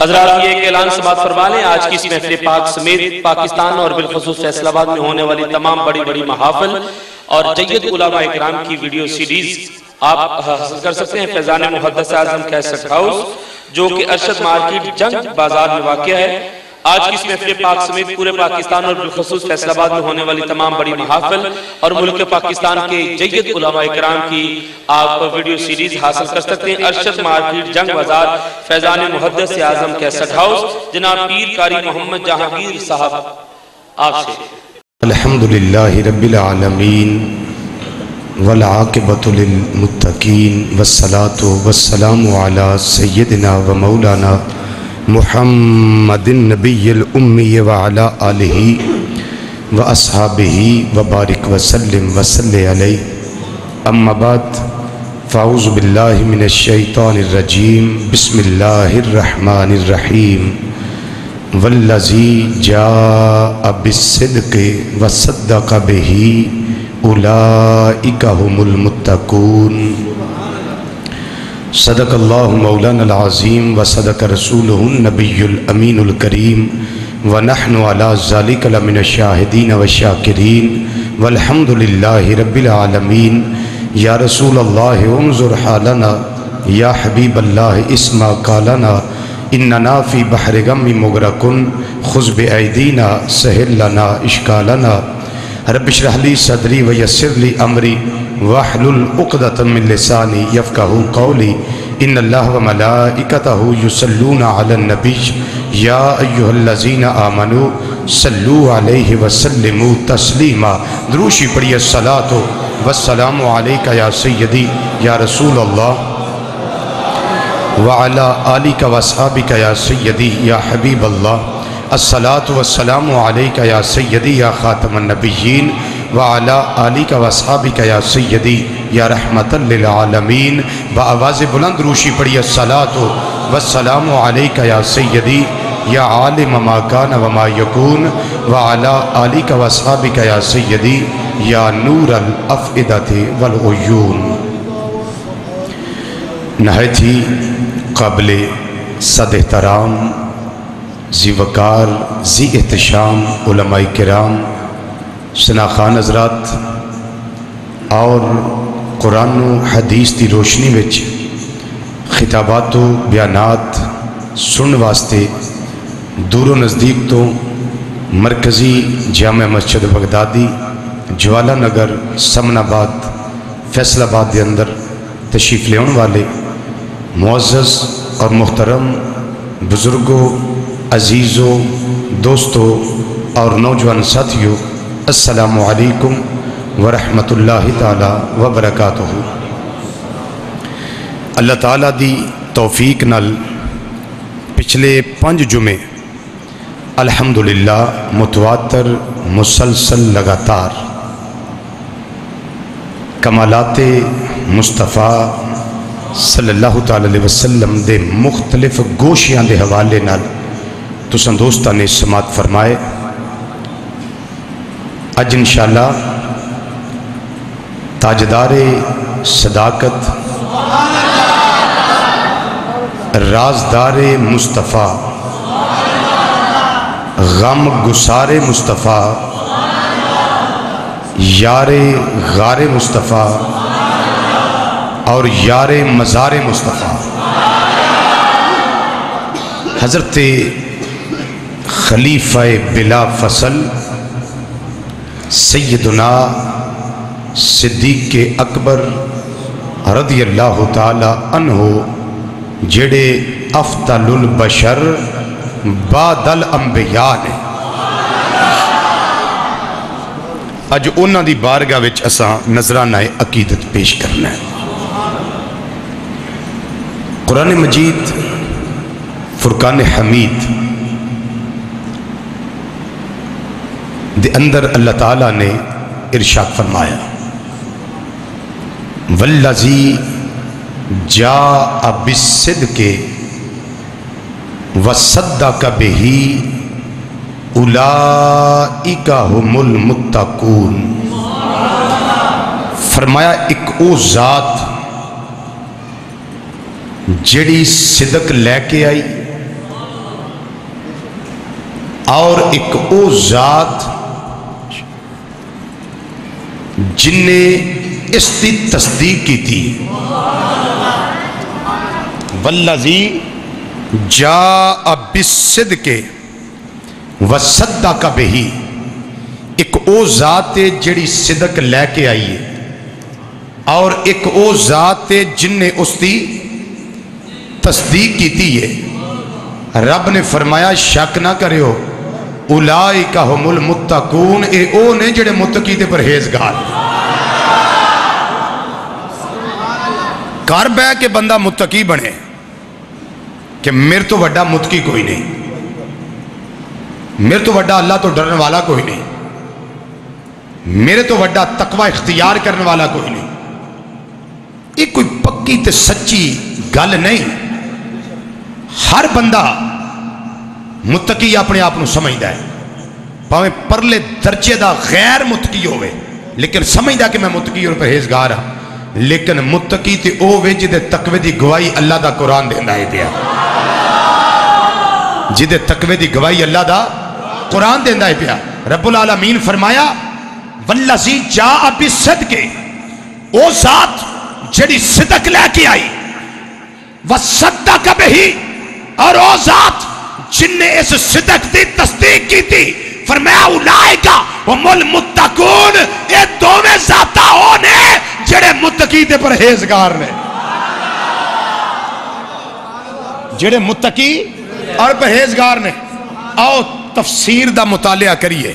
حضرات یہ ایک اعلان سماعت فرما لیں، آج کی اس محفل پاک سمیت پاکستان اور بالخصوص فیصل آباد میں ہونے والی تمام بڑی بڑی محافل اور جید علماء اکرام کی ویڈیو سیریز آپ حاصل کر سکتے ہیں فیضان محدث اعظم کیسٹ ہاؤس، جو کہ ارشد مارکیٹ جنگ بازار میں واقع ہے۔ آج کی اس محفل پاک سمیت پورے پاکستان اور بالخصوص فیصل آباد میں ہونے والی تمام بڑی محافل اور ملک پاکستان کے جید علماء اکرام کی آپ ویڈیو سیریز حاصل کر سکتے ہیں۔ ارشد مارکیٹ جنگ بازار فیضان محدث اعظم کیسٹ ہاؤس، جناب پیر قاری محمد جہانگیر صاحب آپ سے۔ الحمدللہ رب العالمین والعاقبۃ للمتقین والصلاة والسلام علی سیدنا و مولانا محمد النبی الامی وعلی آلہ و اصحابہ وبارک وسلم وصلی علیہ، اما بعد فاعوذ باللہ من الشیطان الرجیم، بسم اللہ الرحمن الرحیم، والذی جاء بالصدق وصدق بہ اولئک هم المتقون۔ صدق اللہ مولانا العظیم وصدق رسولہ النبی الامین الکریم، ونحن علی ذالک لمن الشاہدین والشاکرین، والحمدللہ رب العالمین۔ یا رسول اللہ انظر حالنا، یا حبیب اللہ اسمع قالنا، اننا فی بحر غم مغرقن، خذ بایدینا سہل لنا اشکالنا، رب اشرح لی صدری ویسر لی امری واحلل عقدۃ من لسانی یفقہوا قولی، ان اللہ وملائکتہ یصلون علی النبی یا ایہا الذین آمنوا صلوا علیہ وسلموا تسلیما۔ دروشی پڑھیے الصلاۃ والسلام علیکہ یا سیدی یا رسول اللہ وعلی آلک واصحابک یا سیدی یا حبیب اللہ، الصلاۃ والسلام علیکہ یا سیدی یا خاتم النبیین وعلی آلک واصحابک یا سیدی یا رحمت للعالمین۔ بآواز بلند روشی پڑھی الصلاۃ والسلام علیکہ یا سیدی یا عالم ما کان وما یکون وعلی آلک واصحابک یا سیدی یا نور الافئدۃ والعیون۔ نہایت ہی قابل صد احترام، ذی وقار، ذی احتشام علماء کرام، شناخان حضرات اور قرآن و حدیث دی روشنی وچ خطابات و بیانات سن واسطے دور و نزدیک تو مرکزی جامع مسجد بغدادی، جوالا نگر، سمن آباد، فیصل آباد دے اندر تشریف لیون والے معزز اور محترم بزرگوں، عزیزوں، دوستوں اور نوجوان ساتھیوں، السلام علیکم ورحمۃ اللہ تعالی وبرکاتہ۔ اللہ تعالیٰ دی توفیق نال پچھلے 5 جمعے الحمدللہ متواتر مسلسل لگاتار کمالات مصطفیٰ صلی اللہ تعالی علیہ وسلم دے مختلف گوشیاں دے حوالے نال تساں دوستاں نے سماعت فرمائے۔ اج انشاءاللہ تاجدار صداقت، رازدار مصطفیٰ، غم گسار مصطفیٰ، یار غار مصطفیٰ اور یار مزار مصطفیٰ حضرت خلیفہ بلا فصل سیدنا صدیق اکبر رضی اللہ تعالی عنہ، جڑے افضل البشر بعد الانبیاء نے، اج انہاں دی بارگاہ وچ اساں نذرانہ عقیدت پیش کرنا ہے۔ قرآن مجید فرقان حمید دے اندر اللہ تعالیٰ نے ارشاد فرمایا، والذی جاء بالصدق وصدق بہ اولئک هم المتقون۔ فرمایا ایک او ذات جڑی صدق لے کے آئی اور ایک او ذات جن نے اس کی تصدیق کی تھی والذی جاء بالصدق وصدق بہ، ایک او ذات ہے جڑی صدق لے کے آئی ہے، اور ایک او ذات ہے جن نے اس کی تصدیق کی تھی ہے۔ رب نے فرمایا شک نہ کرے ہو، اولئک ھم المتقون، اے او نے جڑے متقی تے پرہیزگار۔ کر بہ کے بندہ متقی بنے کہ میرے تو وڈا متقی کوئی نہیں، میرے تو وڈا اللہ تو ڈرنے والا کوئی نہیں، میرے تو وڈا تقوی اختیار کرنے والا کوئی نہیں۔ یہ کوئی پکی تے سچی گل نہیں۔ ہر بندہ متقی اپنے آپ کو سمجھدا ہے، پاویں پرلے درجے دا غیر متقی ہوئے لیکن سمجھدا کہ میں متقی اور پرہیزگار ہاں۔ لیکن متقی تے او وے جدے تقوی دی گواہی اللہ دا قرآن دیندا ہے پیا، جدے تقوی دی گواہی اللہ دا قرآن دیندا ہے پیا۔ رب العالمین فرمایا والذی جاء بالصدق، او ذات جڑی صدق لے کے آئی، وصدق بہ، اور او ذات جن نے اس صدق دی تصدیق کی تھی، فرمایا اولئک ھم المتقون، اے دوویں ذاتاں او نے جڑے متقی تے پرہیزگار نے، جڑے متقی اور پرہیزگار نے۔ آؤ تفسیر دا مطالعہ کریے،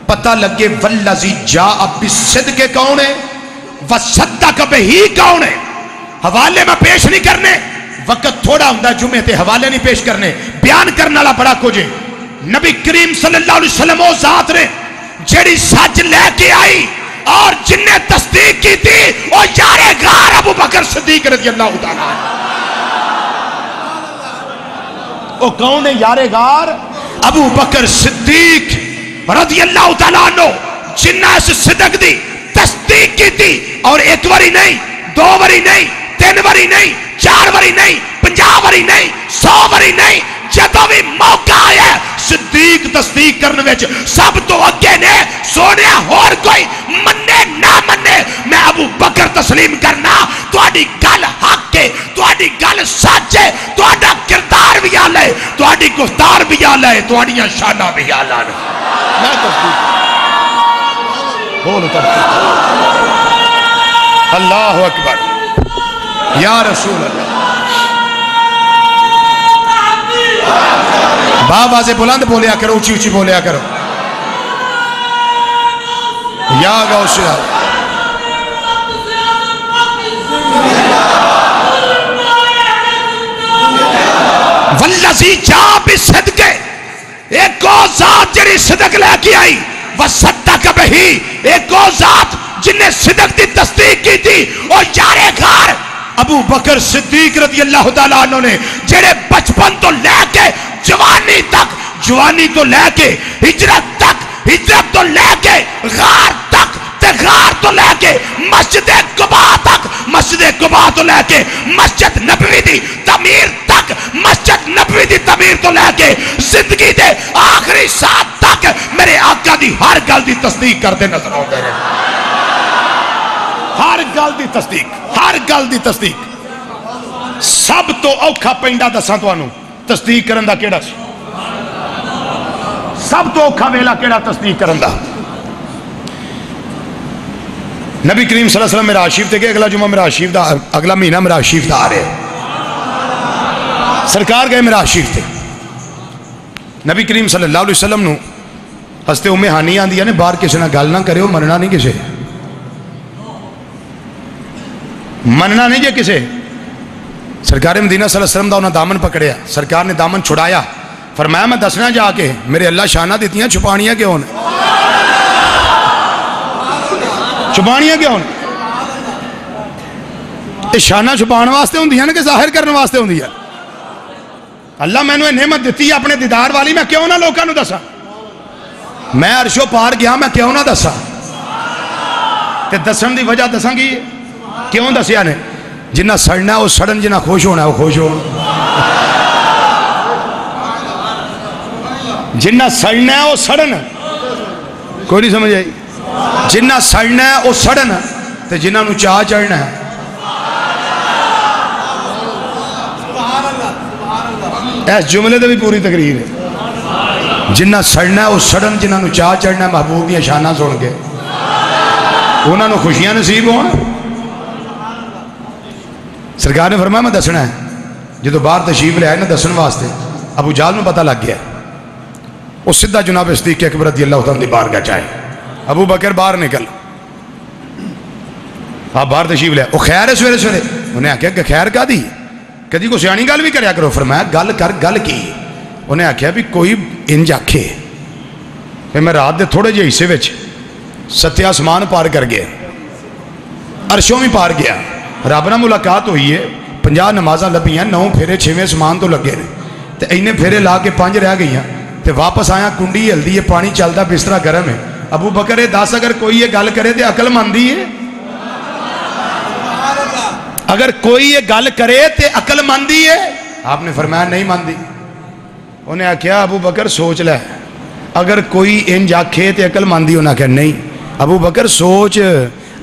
پتہ لگے والذی جاء بالصدق کون ہے، وصدق بہ کون ہے۔ حوالے میں پیش نہیں کرنے، وقت تھوڑا ہوں جمعے تے حوالے نہیں پیش کرنے، بیان کرنے والا بڑا کچھ ہے۔ نبی کریم صلی اللہ علیہ وسلم وہ ذات نے جڑی سچ لے کے آئی اور جن نے تصدیق کی تھی، وہ یار غار ابو بکر صدیق رضی اللہ تعالیٰ عنہ۔ وہ کون ہے یار غار؟ ابو بکر صدیق رضی اللہ تعالیٰ عنہ، جن نے اس صدق دی تصدیق کی تھی، اور ایک واری نہیں، دو واری نہیں، تین واری نہیں، چار واری نہیں، 50 واری نہیں، 100 واری نہیں، جدوں بھی موقع آیا صدیق تصدیق کرنے وچ سب تو اگے نے۔ سونے اور کوئی منے نہ منے، میں ابو بکر تسلیم کرنا، تہاڈی گل حق ہے، تہاڈی گل سچ ہے، تہاڈا کردار بھی اعلی ہے، تہاڈی گفتار بھی اعلی ہے، تہاڈیاں شاناں بھی اعلی ہیں۔ میں تصدیق بولو اللہ اکبر یا رسول اللہ۔ بابا سے بلند بولیا کرو، اونچی اونچی بولیا کرو، یا غوث والذی جاء بالصدق، ایک اور ذات جڑی صدق لے کے آئی، وصدق بہ، ایک اور ذات جن نے صدق دی تصدیق کی تھی، اور یار غار ابو بکر صدیق رضی اللہ تعالیٰ عنہ نے جڑے بچپن تو لے کے جوانی تک، جوانی تو لے کے ہجرت تک، ہجرت تو لے کے غار تک، تے غار تو لے کے مسجد قباء تک، مسجد قباء تو لے کے مسجد نبوی دی تعمیر تک، مسجد نبوی دی تعمیر تو لے کے زندگی دے آخری ساتھ تک میرے آقا دی ہر گل دی تصدیق کرتے نظر آتے رہے۔ ہر گل دی تصدیق، ہر گل دی تصدیق۔ سب تو اوکھا پینڈا دساں تانوں تصدیق کرن دا کیڑا سی؟ سب تو اوکھا ویلا کیڑا تصدیق کرن دا؟ نبی کریم صلی اللہ علیہ وسلم میرا شریف تے کہ اگلا جمعہ میرا شریف دا، اگلا مہینہ میرا شریف دا آ رہے سرکار گئے میرا شریف تے۔ نبی کریم صلی اللہ علیہ وسلم نو ہستے امے ہانی آندی نے باہر کسی نہ گل نہ کرے ہو، مننا نہیں کسے، مننا نہیں جے کسے۔ سرکار مدینہ صلی اللہ علیہ وسلم دا انہاں دامن پکڑیا، سرکار نے دامن چھڑایا، فرمایا میں دسنا جا کے میرے اللہ شانہ دیتیاں چھپانیاں کیوں نے، چھپانیاں کیوں نے؟ یہ شانہ چھپان واسطے ہوں دیاں نا کہ ظاہر کرنے واسطے ہوں دیاں؟ اللہ میں نے نعمت دیتی ہے اپنے دیدار والی، میں کیوں نہ لوکاں نو دسا؟ میں عرشو پار گیا، میں کیوں نہ دسا؟ تے دسن دی وجہ دساں گی کیوں دسیا نے؟ جنہ سڑنا ہے وہ سڑن، جنہ خوش ہونا ہے وہ خوش ہو، جنہ سڑنا ہے وہ سڑن. کوئی نہیں سمجھ آئی؟ جنہ سڑنا ہے وہ سڑن تے جنہ نو چاہ چڑھنا ہے. اس جملے دے بھی پوری تقریر ہے. جنہ سڑنا ہے وہ سڑن جنہ نو چاہ چڑھنا ہے محبوب دیا شانہ سن کے انہوں نے خوشیاں نصیب ہون. سرکار نے فرمایا میں دسنا ہے. جدو باہر تشریف لے آئے نا دسن واسطے ابو جہل میں پتہ لگ گیا. وہ سدھا جناب صدیق اکبر رضی اللہ تعالیٰ بارگاہ چاہے. ابو بکر باہر نکل آپ باہر تشریف لے. وہ خیر ہے سویرے سویرے انہیں آخیا کہ خیر کا دی کدی کو سیانی گل بھی کریا کرو. فرمایا گل کر. گل کی؟ انہیں آخیا بھی کوئی انج آکھے پھر میں رات دے تھوڑے جے حصے وچ ستیا آسمان پار کر گیا عرشوں بھی پار گیا رب نال ملاقات ہوئی ہے 50 نمازاں لبیاں 9 پھیرے 6ویں آسمان تو لگے نے تے اینے پھیرے لا کے 5 رہ گئیاں تے واپس آیا کنڈی ہلدی ہے پانی چلدا بسترا گرم ہے. ابو بکر دس اگر کوئی یہ گل کرے تے عقل مندی ہے؟ اگر کوئی یہ گل کرے تے عقل مندی ہے؟ آپ نے فرمایا نہیں مندی. انہیں آخیا ابو بکر سوچ لے اگر کوئی انج آکھے تے عقل مندی. انہیں آخیا نہیں. ابو بکر سوچ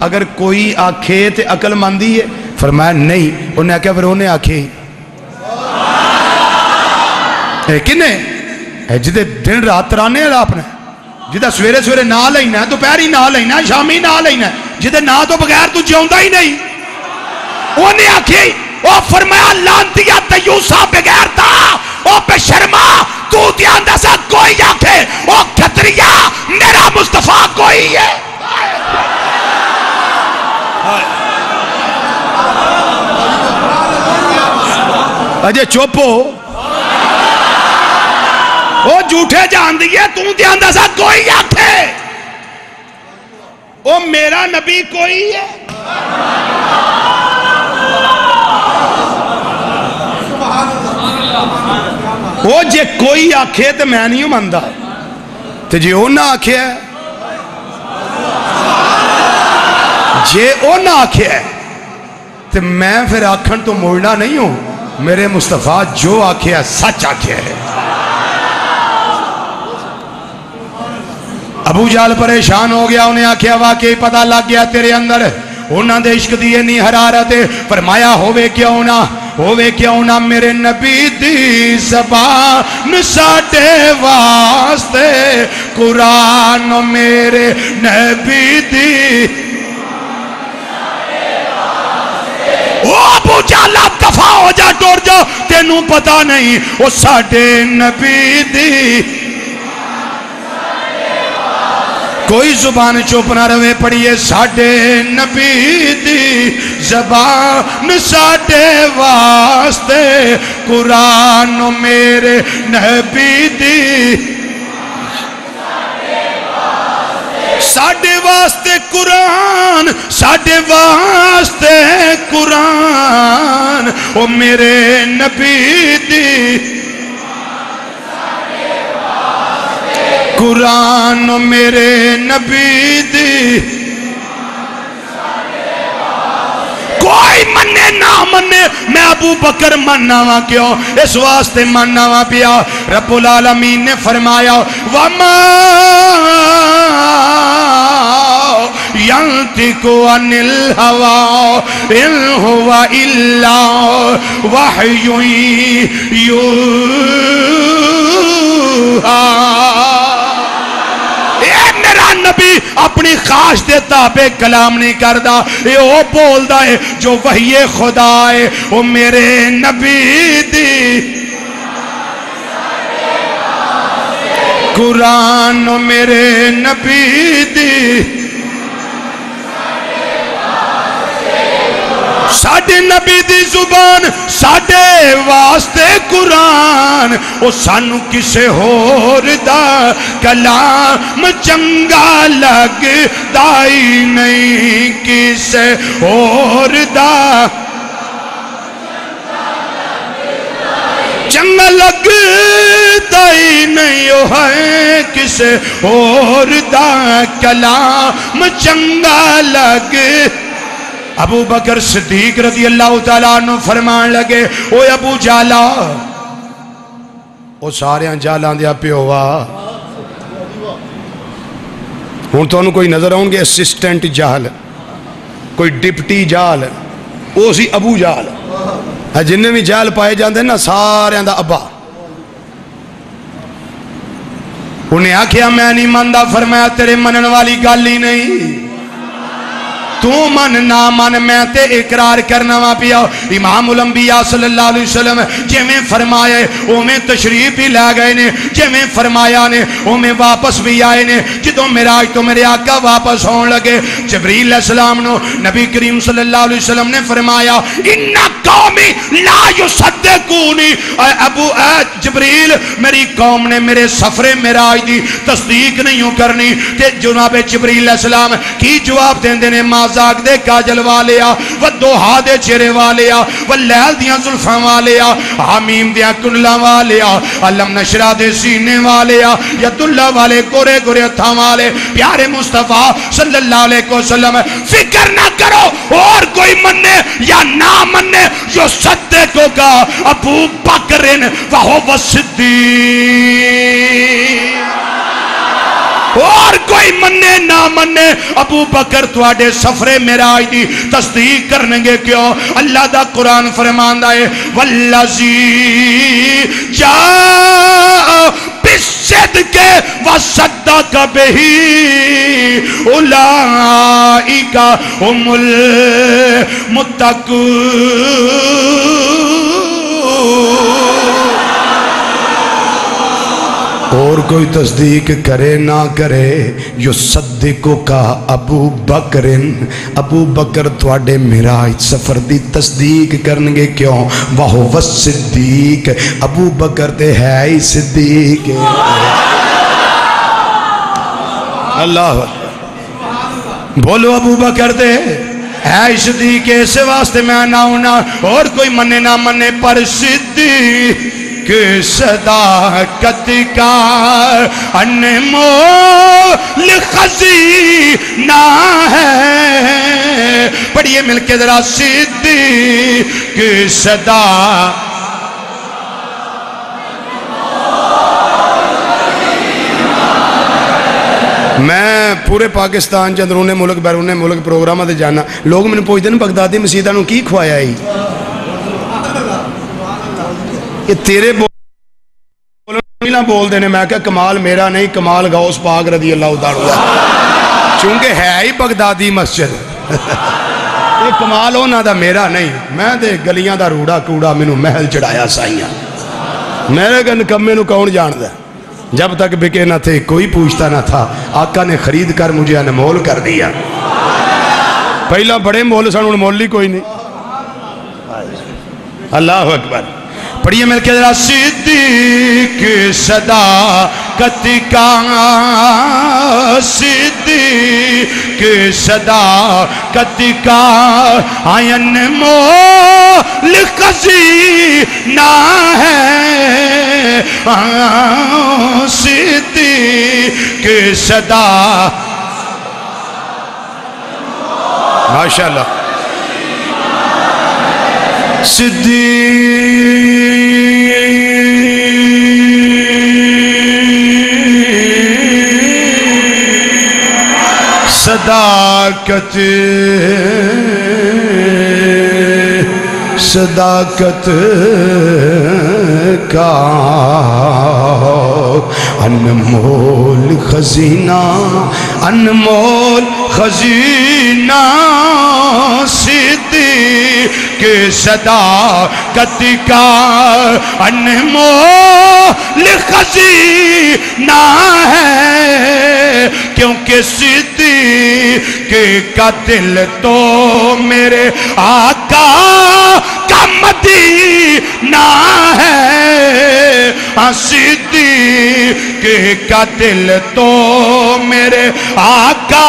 اگر کوئی آکھے تے عقل مندی ہے؟ فرمایا نہیں. انہیں آخیا پھر انہیں آکھے کنے جدے دن رات ترانے ہیں آپ نے جدہ سویرے سویرے نہ لینا ہے دوپہری نہ لینا ہے شامی نہ لینا ہے جدے نہ تو بغیر تو جیوندا ہی نہیں. انہیں آکھی وہ فرمایا لانتیا تیوسا بغیر تھا وہ پہ شرما تو دیان دسا کوئی آکھے وہ کھتریا میرا مصطفیٰ کوئی ہے. اجے چپ ہو وہ جھوٹے جان دیئے تو دیان دسا کوئی آکھے وہ میرا نبی کوئی ہے. وہ جے کوئی آکھے تو میں نہیں ماندا تو جے وہ نہ آکھے ہے جے وہ نہ آکھے ہے تو میں پھر آکھن تو موڑنا نہیں ہوں. میرے مصطفیٰ جو آکھے ہے سچ آکھے ہے. ابو جہل پریشان ہو گیا. انہیں آکھیا واقعی پتہ لگ گیا تیرے اندر انہاں دے عشق دی نہیں حرارت. فرمایا ہووے کیوں نہ میرے نبی دی زبان ساڈے واسطے قرآن میرے نبی دی. او ابو جہل دفع ہو جا ٹور جا تینوں پتہ نہیں وہ ساڈے نبی دی. کوئی زبان چپ نہ روے پڑھیے ساڈے نبی دی زبان ساڈے واسطے قرآن میرے نبی دی. ساڈے واسطے قرآن ساڈے واسطے قرآن او میرے نبی دی. قرآن میرے نبی دی. کوئی منے نہ منے میں ابو بکر مننا وا کیوں اس واسطے مننا وا پیا رب العالمین نے فرمایا وما ينطق عن الهوى إن هو إلا وحي يوحى. میرا نبی اپنی خواہش دے تابع کلام نہیں کردا یہ وہ بولدا ہے جو وحی خدا ہے. وہ میرے نبی دی قرآن میرے نبی دی. ساڈے نبی دی زبان ساڈے واسطے قرآن او سانو کسے ہور دا کلام چنگا لگ دائی نہیں کسے ہور دا چنگا لگ دائی نہیں ہے کسے ہور دا کلام چنگا لگ. ابو بکر صدیق رضی اللہ تعالیٰ عنہ فرمان لگے اوے ابو جہل وہ سارے جالاں دیا پیو وا ہوں تو کوئی نظر آؤ گے اسسٹنٹ جال کوئی ڈپٹی جال وہ سی ابو جال جن بھی جال پائے جاندے نا سارے دا ابا انہیں آکھیا میں نہیں ماندا فرمایا تیرے منن والی گل ہی نہیں تو من نہ من میں تے اقرار کرنا وا پیا امام الانبیاء صلی اللہ علیہ وسلم جے میں فرمایا او میں تشریف بھی لے گئے نے جے میں فرمایا نے او میں واپس بھی آئے نے جدوں معراج تو میرے آقا واپس ہون لگے جبریل علیہ السلام نو نبی کریم صلی اللہ علیہ وسلم نے فرمایا ان قومی لا یصدقونی ابو جبریل میری قوم نے میرے سفر معراج دی تصدیق نہیں کرنی تے جناب جبریل علیہ السلام کی جواب دیندے نے مازاق دے کاجل والیا ودوہا دے چہرے والیا واللیل دیاں زلفاں والیا حمیم دیاں کنلاں والیا علم نشرہ دے سینے والیا ید اللہ والے گورے گورے تھا والے پیارے مصطفیٰ صلی اللہ علیہ وسلم فکر نہ کرو اور کوئی مننے یا نہ مننے جو صدقوں کا ابو بکرن وہو صدیق اور کوئی مننے نہ مننے ابو بکر تواڈے سفر معراج دی تصدیق کرنے گے کیوں اللہ دا قرآن فرماندا ہے والذی جاء بالصدق وصدق به اولئک هم المتقون اور کوئی تصدیق کرے نہ کرے جو صدقوں کا ابو بکر تواڈے معراج سفر دی تصدیق کرنگے کیوں وہ صدیق ابو بکر تے ہے ہی صدیق اللہ بولو ابو بکر تے ہے ہی صدیق اس واسطے میں نہ ہونا اور کوئی منے نہ منے پر صدیق کہ صداقت کا انمول خزینہ ہے پڑھئے مل کے ذرا صدیق کہ صداقت میں پورے پاکستان چ اندرون ملک بیرون ملک پروگرامہ دے جانا لوگ میں نے پوچھتے ہیں بغدادی مسیدہ نو کی کھوایا ہی کہ تیرے بول دینے میں کہا کمال میرا نہیں کمال غوث پاک رضی اللہ تعالیٰ چونکہ ہے ہی بغدادی مسجد یہ کمال ہونا دا میرا نہیں میں دے گلیاں دا روڑا کوڑا میں نو محل چڑھایا سائیاں میرے گن کمے نو کون جان دا جب تک بکے نہ تھے کوئی پوچھتا نہ تھا آقا نے خرید کر مجھے انمول کر دیا پہلا بڑے مول سن انمول ہی کوئی نہیں اللہ اکبر پڑھئے مل کے ذرا صدیق صداقت کا صدیق صداقت کا آئین مول خزینہ ہے صدیق صداقت ماشاءاللہ صدیق صداقت کا انمول خزینہ صدیق صداقت کا انمول خزینہ ہے کیونکہ صدیق کا دل تو میرے آقا کا مدینہ ہے صدیق کا دل تو میرے آقا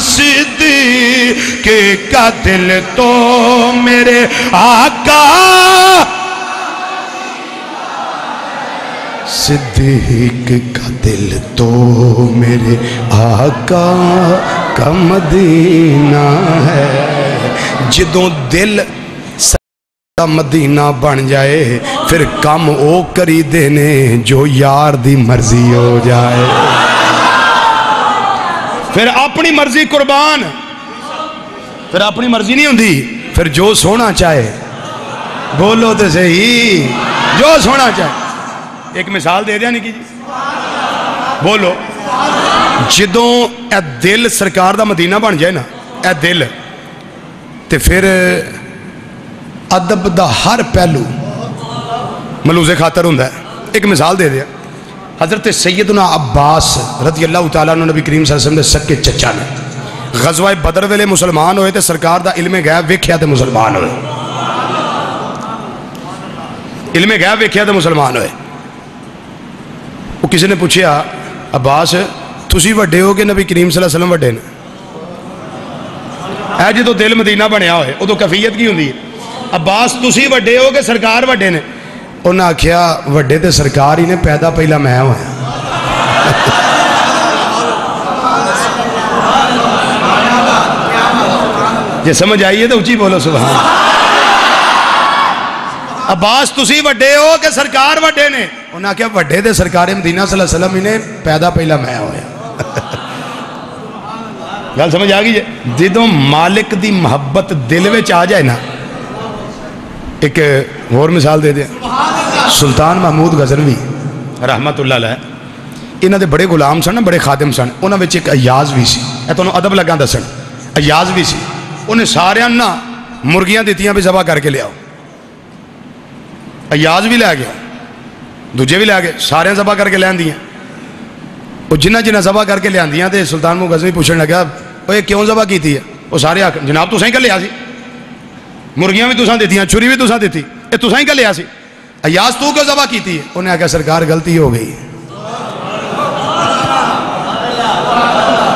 صدیق کا دل تو میرے آقا صدیق کا دل تو میرے آقا کا مدینہ ہے جدوں دل مدینہ بن جائے پھر کم او کری دینے جو یار دی مرضی ہو جائے. پھر اپنی مرضی قربان, پھر اپنی مرضی نہیں ہوندی, پھر جو سونا چاہے. بولو تو صحیح, جو سونا چاہے. ایک مثال دے دیا نہیں کی جی, بولو. جدوں اے دل سرکار دا مدینہ بن جائے نا, اے دل تے پھر ادب دا ہر پہلو ملوز خاطر ہوندہ ہے. ایک مثال دے دیا, حضرت سیدنا عباس رضی اللہ تعالیٰ عنہ نبی کریم صلی اللہ علیہ وسلم دے سکے چچا نے غزوہ بدر ویلے مسلمان ہوئے تے سرکار دا علم غیب ویکھیا تے مسلمان ہوئے. علم غیب ویکھیا تے مسلمان ہوئے. وہ کسی نے پوچھیا عباس تسی وڈے ہو کہ نبی کریم صلی اللہ علیہ وسلم وڈے نے؟ اے جی تو دل مدینہ بنیا ہوئے وہ تو کفیت کی ہوندی ہے. عباس تسی وڈے ہو کہ سرکار وڈے نے؟ انہوں نے آکھیا وڈے تے سرکار ہی نے, پیدا پہلا میں ہوا. یہ سمجھ آئیے تو اچھی بولو سبحان. عباس تسی وڈے ہو کہ سرکار وڈے نے؟ انہوں نے آکھیا وڈے تے سرکار مدینہ صلی اللہ علیہ وسلم ہی نے, پیدا پہلا میں ہوا. گل سمجھ آ گئی. جدوں مالک دی محبت دل وچ آ جائے نا. ایک اور مثال دے دیا, سلطان محمود غزنوی رحمت اللہ علیہ, انہاں دے بڑے غلام سن, بڑے خادم سن. انہاں وچ ایک ایاز بھی سی, اے تانوں ادب لگا دسن. ایاز بھی سی, انہیں سارے نا مرغیاں دیتیاں بھی ذبح کر کے لے آؤ. ایاز بھی لے گیا, دوجے بھی لے گئے, سارے ذبح کر کے لے آندیاں. وہ جنہ جنہ ذبح کر کے لے آندیاں تے سلطان محمود غزنوی پوچھنے لگا وہ کیوں ذبح کیتی ہے؟ وہ سارے آکھ جناب تساں ہی کر لیا سی, مرغیاں بھی تساں دیتیاں, چھری بھی تساں دیتی, اے تساں ہی کر لیا سی. ایاز تو کیوں ذبح کیتی ہے؟ انہیں آکھا سرکار غلطی ہو گئی.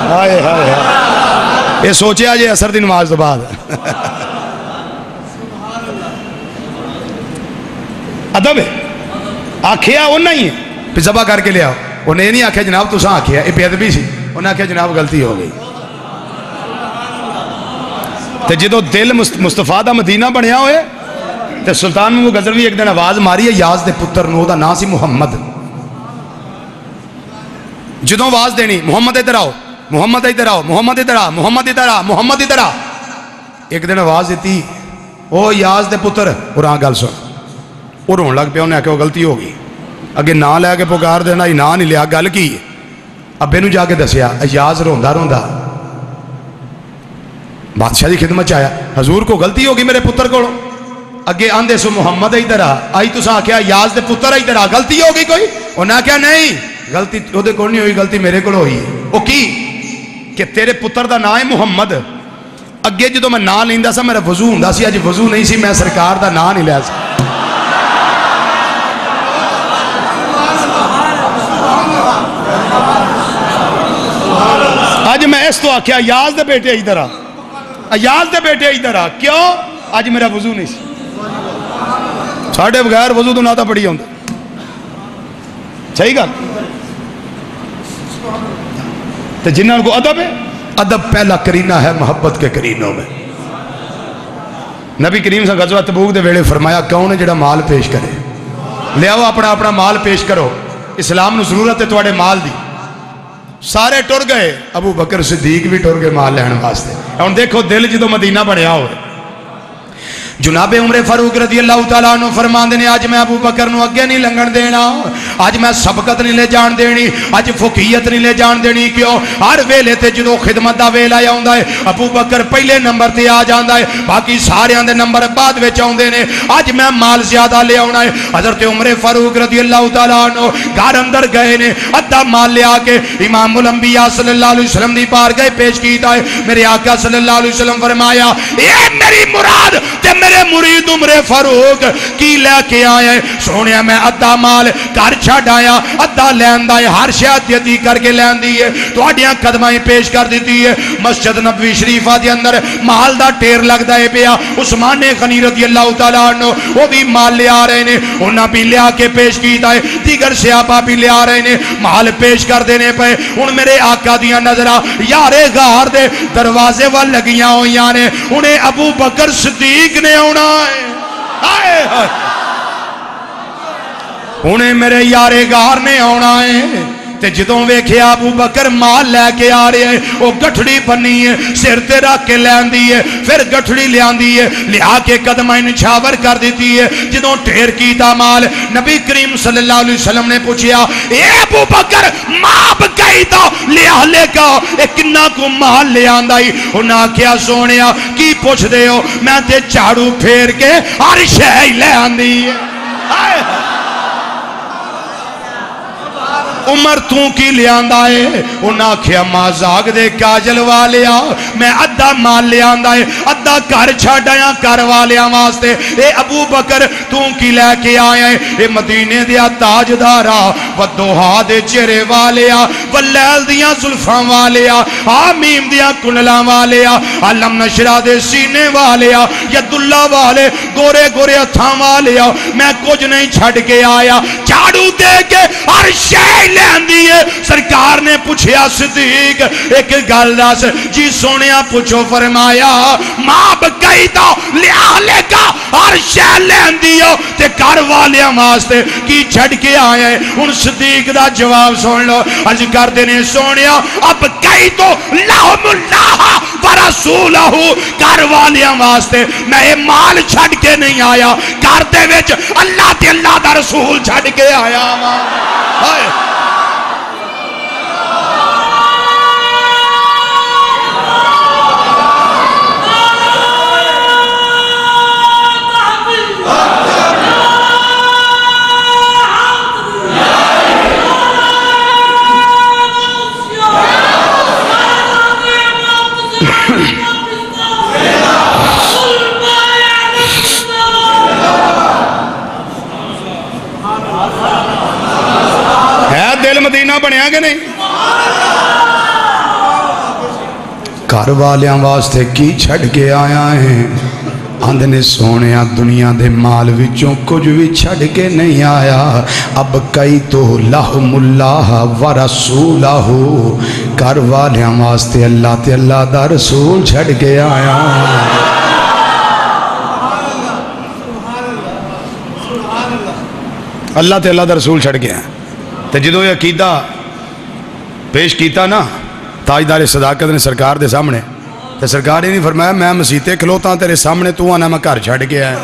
ہائے ہائے ہائے, یہ سوچے آجے اثر دی نماز تو بعد. ادب ہے, آکھیا وہ نہیں ہے پھر ذبح کر کے لے آؤ. انہیں نہیں آکھیا جناب تساں آکھیا, یہ بے ادبی سی. انہیں آکھیا جناب غلطی ہو گئی. تے جدو دل مصطفیٰ دا مدینہ بنیا ہوئے تے سلطان محمود غزنوی ایک دن آواز ماری ہے یاز دے پتر نو, دا نام سی محمد. جدو آواز دینی محمد ادھر آؤ, محمد ادھر آؤ, محمد ادھر آ, محمد ادھر آ, محمد ادھر آ. ایک دن آواز دیتی او یاز دے پتر, اور آن گل سن. وہ رون لگ پیا, انہیں آکھیا وہ غلطی ہو گئی. اگے نا لے کے پکار دینا, ہی نا نہیں لیا, گل کی ابے نو جا کے دسیا. یاز روندا روندا بادشاہ دی خدمت چاہیا, حضور کو غلطی ہوگی میرے پتر کو. اگے آندے سو محمد ادھر آ, آئی تساں آکھیا یاز دے پتر ادھر آ, غلطی ہوگی کوئی؟ انہاں آکھیا نہیں غلطی اودے کول نہیں ہوئی, غلطی میرے کول ہوئی. او کی کہ تیرے پتر دا نام ہے محمد. اگے جدوں میں نام لیندا سا میرا وضو ہوندا سی, اج وضو نہیں سی, میں سرکار دا نام نہیں لیا سی. اج میں اس تو آکھیا یاز دے بیٹے ادھر آ, ایاز دے بیٹے ادھر آ. کیوں؟ اج میرا وضو نہیں سی. ساڑھے بغیر وضو تو ناتا پڑی ہوندہ. صحیح گا؟ تو جنہاں کو ادب ہے, ادب پہلا کرینہ ہے محبت کے کرینوں میں. نبی کریم صلی غزوہ تبوک دے ویلے فرمایا کون ہے جڑا مال پیش کرے؟ لے آؤ اپنا اپنا مال پیش کرو, اسلام نو ضرورت ہے تواڈے مال دی. سارے ٹر گئے, ابو بکر صدیق بھی ٹر گئے مال لین واسطے. ہن دیکھو دل جدو مدینہ بنیا ہوئے. جناب عمر فاروق رضی اللہ تعالیٰ عنہ فرماندے نے آج میں ابو بکر نو اگے نہیں لنگن دینا, آج میں سبقت نہیں لے جان دینی, آج فقیت نہیں لے جان دینی. کیوں؟ ہر ویلے تے جدو خدمت دا ویلا آوندا ہے ابو بکر پہلے نمبر تے آ جاندا ہے, باقی ساریاں دے نمبر بعد وچ آوندے نے. آج میں مال زیادہ لے آونا ہے. حضرت عمر فاروق رضی اللہ تعالیٰ عنہ گھر اندر گئے نے, ادھا مال لے آ کے امام الانبیاء صلی اللہ علیہ وسلم دی بارگاہ پیش کیتا ہے. میرے آقا صلی اللہ علیہ وسلم فرمایا اے میری مراد تے میرے مرید عمر فاروق کی لے کے آئے, سونے میں ادھا مال گھر چھڈ آیا ادھا لیندا ہے ہر شے دی کر کے لیندی ہے تہاڈیاں قدماں پیش کر دیتی ہے مسجد نبوی شریفہ دے اندر مال دا ٹھیر لگدا ہے پیا عثمان غنی رضی اللہ تعالیٰ عنہ وہ بھی مال لے آ رہے نے انہاں بھی لے آ کے پیش کیتا ہے دیگر صحابہ بھی لے آ رہے نے مال پیش کر دینے پہ ہن میرے آقا دیاں نظراں یارے غار دے دروازے وال لگیاں ہویاں نے انہیں ابو بکر صدیق نے آنا ہے ہائے ہائے انہیں میرے یارے غار نے آنا ہے تے جدوں ویکھیا ابو بکر مال لے کے آ رہے ہیں وہ گٹھڑی بنی ہے سر تے رکھ کے لیندی ہے پھر گٹھڑی لیاندی ہے لیا کے قدمیں نچھاور کر دیتی ہے جدوں ٹھیر کیتا مال نبی کریم صلی اللہ علیہ وسلم نے پوچھیا اے ابو بکر ماب گئی تو لیا لے کا اے کنہ کو مال لے آندائی انہاں کیا سونیا کی پوچھ دے ہو میں تے چاڑو پھیر کے ہر شے لے آندی ہے عمر تو کی لے آندہ ہے انہاں کیا مازاگ دے کاجل والیا میں ادھا مال لے آندہ ہے ادھا کار چھاڑا کار والیا واسطے اے ابو بکر تو کی لے کے آیا ہے اے مدینے دیا تاج دارا ودوہا دے چہرے والیا واللیل دیا ظلفاں والیا آمیم دیا کنلاں والیا علم نشرہ دے سینے والیا ید اللہ والے گورے گورے اتھاں والیا میں کچھ نہیں چھڑ کے آیا چاڑو دے کے ہر شے لے آندی ہے سرکار نے پوچھیا صدیق ایک گل دس جی سونیا پوچھو فرمایا ماں بکئی تو لیا لے کا ہر شے لے آندی ہو تے گھر والیاں واسطے کی چھڑ کے آیا ہے ان صدیق دا جواب سن لو عرض کر دینے سونیا اب کئی تو لہم اللہ ورسولہ گھر والیاں واسطے میں یہ مال چھڑ کے نہیں آیا گھر دے وچ اللہ تے اللہ دا رسول چھڑ کے آیا ہائے مدینہ بنیا کہ نہیں گھر والیاں واسطے کی چھڑ کے آیا ہیں آندھنے سونیا دنیا دے مال وچوں کچھ بھی چھڑ کے نہیں آیا اب کئی تو لہم اللہ ورسولہ گھر والیاں واسطے اللہ تے اللہ دا رسول چھڑ کے آیا اللہ تے اللہ دا رسول چھڑ کے آیا تے جدو یہ عقیدہ پیش کیتا نا تاجدار صداقت نے سرکار دے سامنے تے سرکار نے نہیں فرمایا میں مسیطے کھلوتا تیرے سامنے تو آنا میں گھر چھڑ کے آیا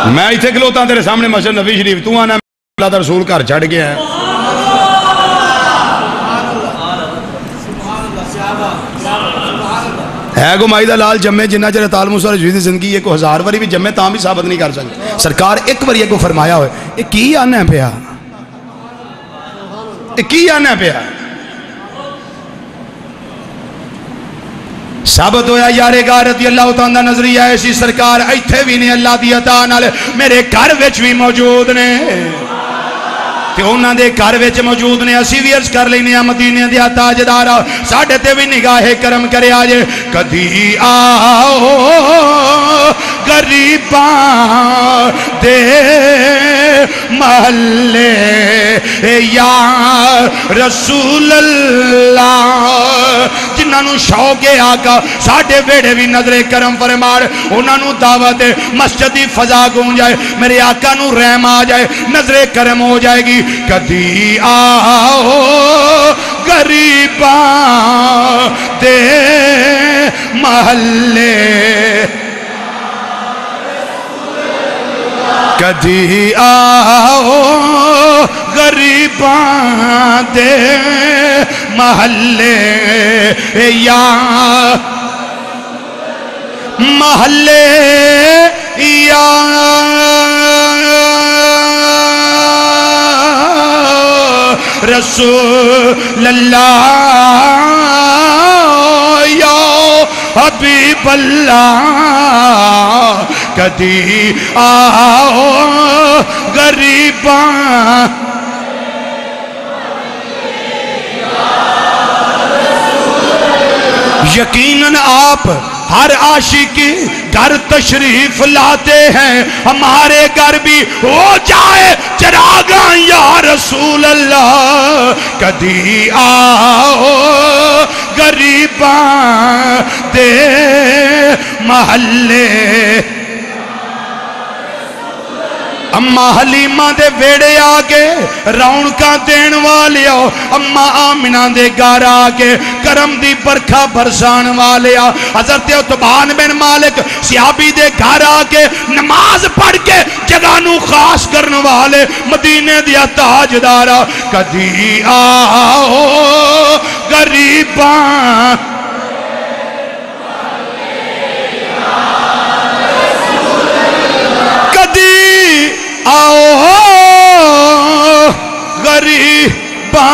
میں ایتھے کھلوتا تیرے سامنے مسجد نبی شریف تو آنا میں اللہ دا رسول گھر چھڑ کے آیا ہے گمائی دا لال جمعے جنہ چلے تعلیم سوال جویدی زندگی یہ کو ہزار وری بھی جمعے تاں بھی ثابت نہیں کر سکتے سرکار ایک وری کو فرمایا ہوئے یہ کی آنا ہے پیا یہ کی آنا ہے پیا ثابت ہویا یارے گاہ رضی اللہ تعالیٰ نظریہ ایسی سرکار ایتھے بھی نہیں اللہ دی عطا نال میرے گھر وچ بھی موجود نے کہ انہاں دے گھر وچ موجود نے اسی بھی عرض کر لینے مدینے دیا تاجدارا ساڑھے تے بھی نگاہ کرم کرے آجے کدھی آؤ غریباں دے محلے یا رسول اللہ جنہاں نو شوق آقا ساڑھے بیڑے بھی نظر کرم فرمار انہاں نو دعوت مسجدی فضا گونجائے میرے آقا نو رحم آ جائے نظر کرم ہو جائے گی کدھی آؤ غریباں دے محلے کدھی آؤ غریباں دے محلے یا محلے یا رسول اللہ یا حبیب اللہ کدی آؤ غریباں یقیناً آپ ہر عاشق گھر تشریف لاتے ہیں ہمارے گھر بھی ہو جائے چراغاں یا رسول اللہ کدی آؤ غریباں دے محلے اماں حلیمہ دے ویڑے آگے رونقاں دین والیو اماں آمنہ دے گھر آگے کرم دی برکھا برسان والیا حضرت عتبان بن مالک صحابی دے گھر آگے نماز پڑھ کے جگانو خاص کرنے والے مدینے دیا تاجدارا کدی آؤ غریباں آؤ غریباں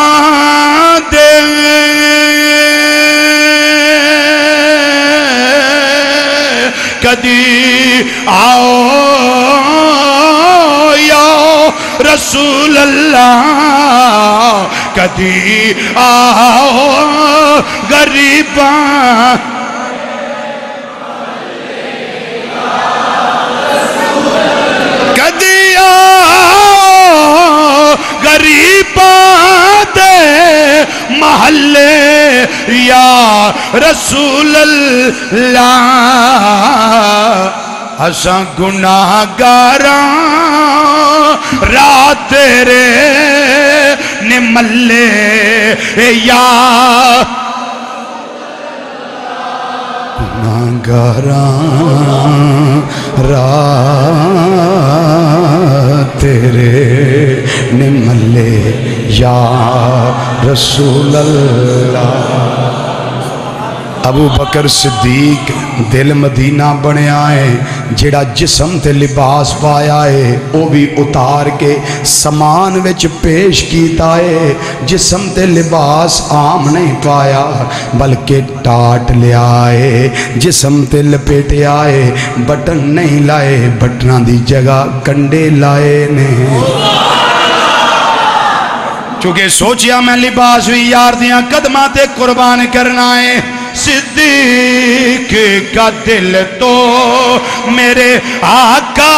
دے کدی آؤ یا رسول اللہ کدی آؤ غریباں غریباں دے محلے یا رسول اللہ اساں گناہگاراں رات تیرے نملے یا گناہگاراں رات تیرے نملے یا رسول اللہ ابو بکر صدیق دل مدینہ بنے آئے جڑا جسم تے لباس پایا ہے وہ بھی اتار کے سامان وچ پیش کیتا ہے جسم تے لباس عام نہیں پایا بلکہ ٹاٹ لے آئے جسم تے لپیٹے آئے بٹن نہیں لائے بٹناں دی جگہ کنڈے لائے نے چونکہ سوچیا میں لباس بھی یار دیاں قدمہ تے قربان کرنا ہے صدیق کا دل تو میرے آقا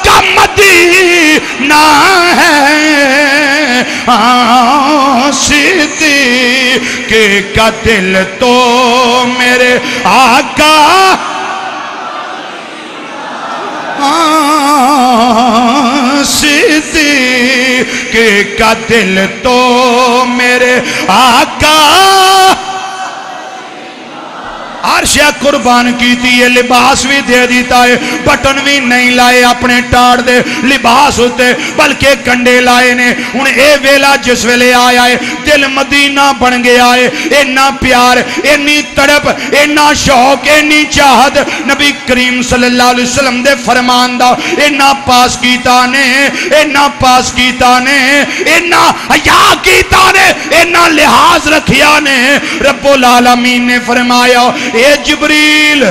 کا مدینہ ہے صدیق کا دل تو میرے آقا صدیق کا دل تو میرے آقا عرشہ قربان کی تھی یہ لباس بھی دے دیتا ہے بٹن بھی نہیں لائے اپنے ٹاڑ دے لباس ہوتے بلکہ کنڈے لائے نے ان اے ویلا جس ویلے آیا ہے دل مدینہ بن گیا ہے اینا پیار اینی تڑپ اینا شوق اینی چاہت نبی کریم صلی اللہ علیہ وسلم دے فرمان دا اینا پاس کیتا نے اینا پاس کیتا نے اینا حیا کیتا نے اینا لحاظ رکھیا نے رب العالمین نے فرمایا اے جبریل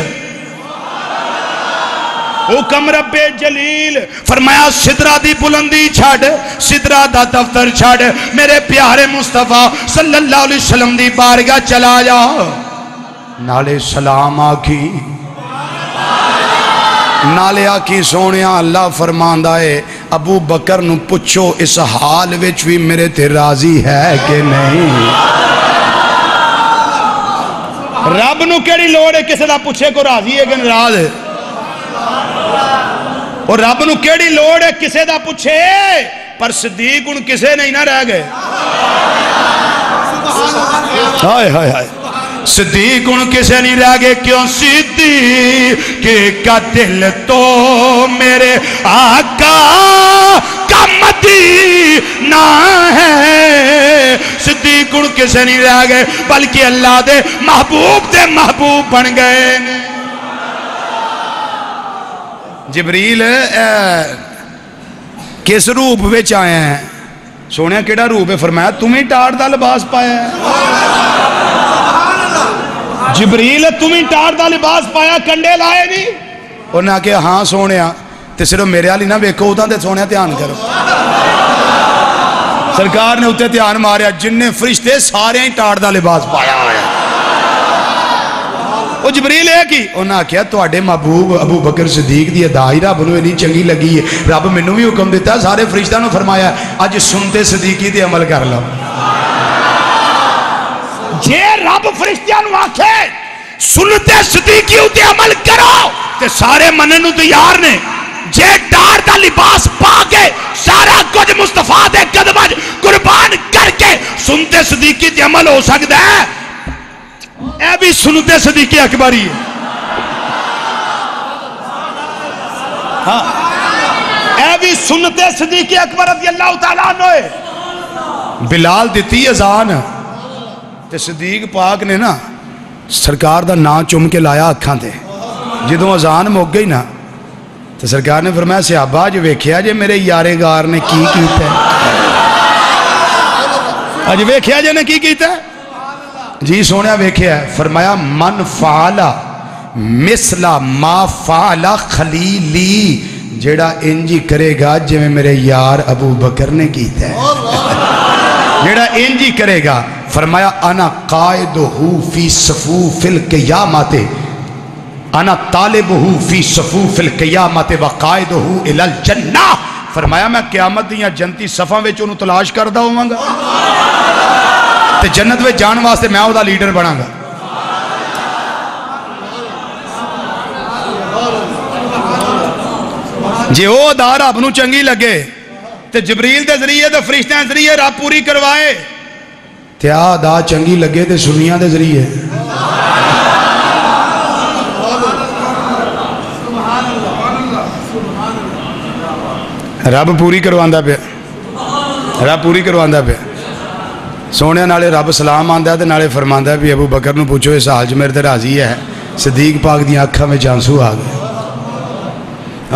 حکم رب جلیل فرمایا سدرہ دی بلندی چھاڑ سدرہ دا دفتر چھاڑ میرے پیارے مصطفیٰ صلی اللہ علیہ وسلم دی بارگاہ چلا جا نالے سلام آکھی نالے آکھی سونیاں اللہ فرماندہ ہے ابو بکر نو پچھو اس حال وچ بھی میرے تے راضی ہے کہ نہیں رب نو کیڑی لوڑ ہے کسے دا پوچھے کو راضی ہے کہ ناراض ہے اور رب نو کیڑی لوڑ ہے کسے دا پوچھے پر صدیق ان کسے نہیں نہ رہ گئے ہائے ہائے ہائے صدیق ان کسے نہیں رہ گئے کیوں صدیق کا دل تو میرے آقا کا مدینہ ہے صدیق ان کسے نہیں رہ گئے بلکہ اللہ دے محبوب بن گئے جبریل کس روپ وچ آئے ہیں سونے کیڑا روپ ہے فرمایا تمہیں ٹاڑ دا لباس پایا ہے جبریل تمہیں ٹار دا لباس پایا کنڈے لائے نہیں؟ انہیں آکے ہاں سونیا تے صرف میرے والی نہ ویکھو ادھاں تے سونیا دھیان کرو. سرکار نے اتنے دھیان ماریا جننے فرشتے سارے ہی ٹار دا لباس پایا ہویا. وہ جبریل ہے کی انہیں آکھیا تواڈے محبوب ابو بکر صدیق دی ادائی رب نو اتنی چنگی لگی ہے رب مینوں بھی حکم دیتا سارے فرشتہ نو فرمایا اج سنتے صدیقی تے عمل کر لو. جے رب فرشتیاں نو آکھے سنتے صدیقی تے عمل کرو تے سارے منن نو تیار نے. جے ڈار دا لباس پا کے سارا کچھ مصطفیٰ دے قدماں قربان کر کے سنتے صدیقی تے عمل ہو سکتا ہے. اے بھی سنتے صدیقی اکبری ہے. ہاں اے بھی سنتے صدیقی اکبر رضی اللہ تعالیٰ عنہ ہے. بلال دیتی اذان تے صدیق پاک نے نا سرکار دا نام چوم کے لایا اکھاں تے. جدوں اذان مک گئی نا تو سرکار نے فرمایا صحابہ جو ویکھیا جے میرے یارے گار نے کی کیتا ہے اج ویکھیا جے نے کی کیتا ہے جی سونیا ویکھیا ہے. فرمایا من فعلا مثلا ما فعلا خلیلی جیڑا انجی کرے گا جو میرے یار ابو بکر نے کیتا ہے جیڑا انجی کرے گا. فرمایا انا قائدہو فی صفوف القیامت انا طالبہو فی صفوف القیامت وقائدہو الی الجنہ. فرمایا میں قیامت دیاں جنتی صفاں وچ انہوں تلاش کردہ ہوں گا تے جنت وچ جان واسطے میں او دا لیڈر بنا گا. جے او ادا رب نو چنگی لگے تے جبریل دے ذریعے تے فرشتیاں دے ذریعے رب پوری کروائے تے ادا چنگی لگے تے سنیاں دے ذریعے رب پوری کرواندہ پہ رب پوری کرواندہ پہ. سونے نالے رب سلام آندہ تے نالے فرماندہ بھی ابو بکر نو پوچھو اس حال جو میرے تے راضی ہے. صدیق پاک دیاں اکھاں میں جانسو آ گئے.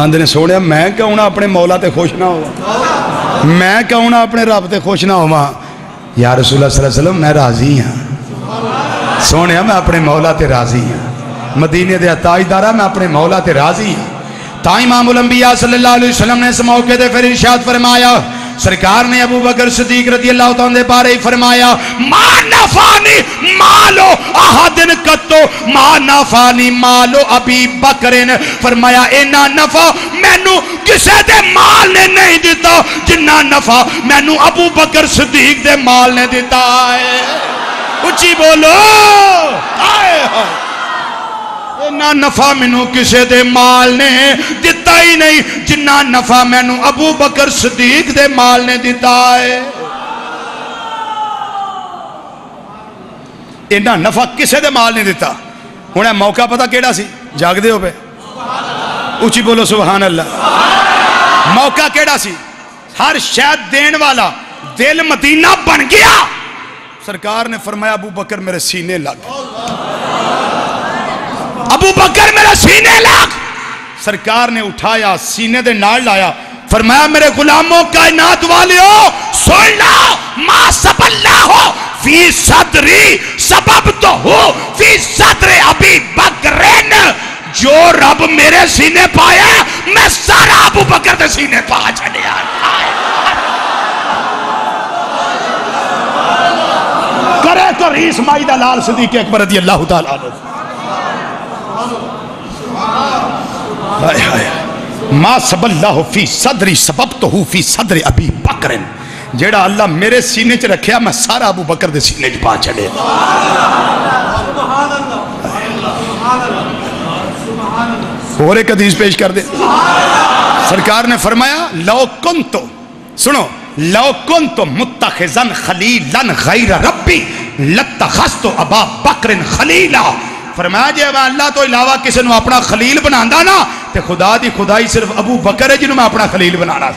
آندے نے سونے میں کہوں نا اپنے مولا تے خوش نہ ہوا میں کہوں نا اپنے رب تے خوش نہ ہوا. یا رسول اللہ صلی اللہ علیہ وسلم میں راضی ہاں سونے میں اپنے مولا تے راضی ہاں. مدینے دے تاجدارہ میں اپنے مولا تے راضی ہاں. تا امام الانبیاء صلی اللہ علیہ وسلم نے اس موقع دے پھر ارشاد فرمایا. سرکار نے ابو بکر صدیق رضی اللہ تعالیٰ بارے ہی فرمایا ما نفانی مالو احدن کتو ما نفانی مالو ابی بکرن. فرمایا اینا نفع مینو کسے دے مال نے نہیں دیتا جنہ نفع مینو ابو بکر صدیق دے مال نے دیتا ہے. اچھی بولو آئے آئے اینا نفع مینو کسے دے مال نے دیتا ہی نہیں جنہ نفع مینو ابو بکر صدیق دے مال نے دیتا ہے. اینا نفع کسے دے مال نے دیتا. ہونے موقع پتہ کیڑا سی جاگ دے ہو پہ اچھی بولو سبحان اللہ. موقع کیڑا سی ہر شاید دین والا دل مدینہ بن گیا. سرکار نے فرمایا ابو بکر میرے سینے لگ ابو بکر میرے سینے لگ. سرکار نے اٹھایا سینے دے نال لایا. فرمایا میرے غلاموں کائنات والیو سن لا ما سب اللہ فی صدری سبب تو ہو فی صدر ابی بکرین. جو رب میرے سینے پایا میں سارا ابو بکر دے سینے پا چلے آیا. کرے تو ریس مائدہ لال صدیق اکبر رضی اللہ تعالیٰ عنہ. ما سب اللہ فی صدری سبب تو ہو فی صدر ابی بکرن. جیڑا اللہ میرے سینے چ رکھیا میں سارا ابو بکر دے سینے چ پا چڑے. اور ایک حدیث پیش کر دے. سرکار نے فرمایا لو کنتو سنو لو کنتو متخذن خلیلا غیر ربی لتخذتو ابا بکرن خلیلا. فرمایا جی میں اللہ تو علاوہ کسی نے اپنا خلیل بنانا نا تے خدا دی خدائی صرف ابو بکر ہے جنہوں میں اپنا خلیل بنانا.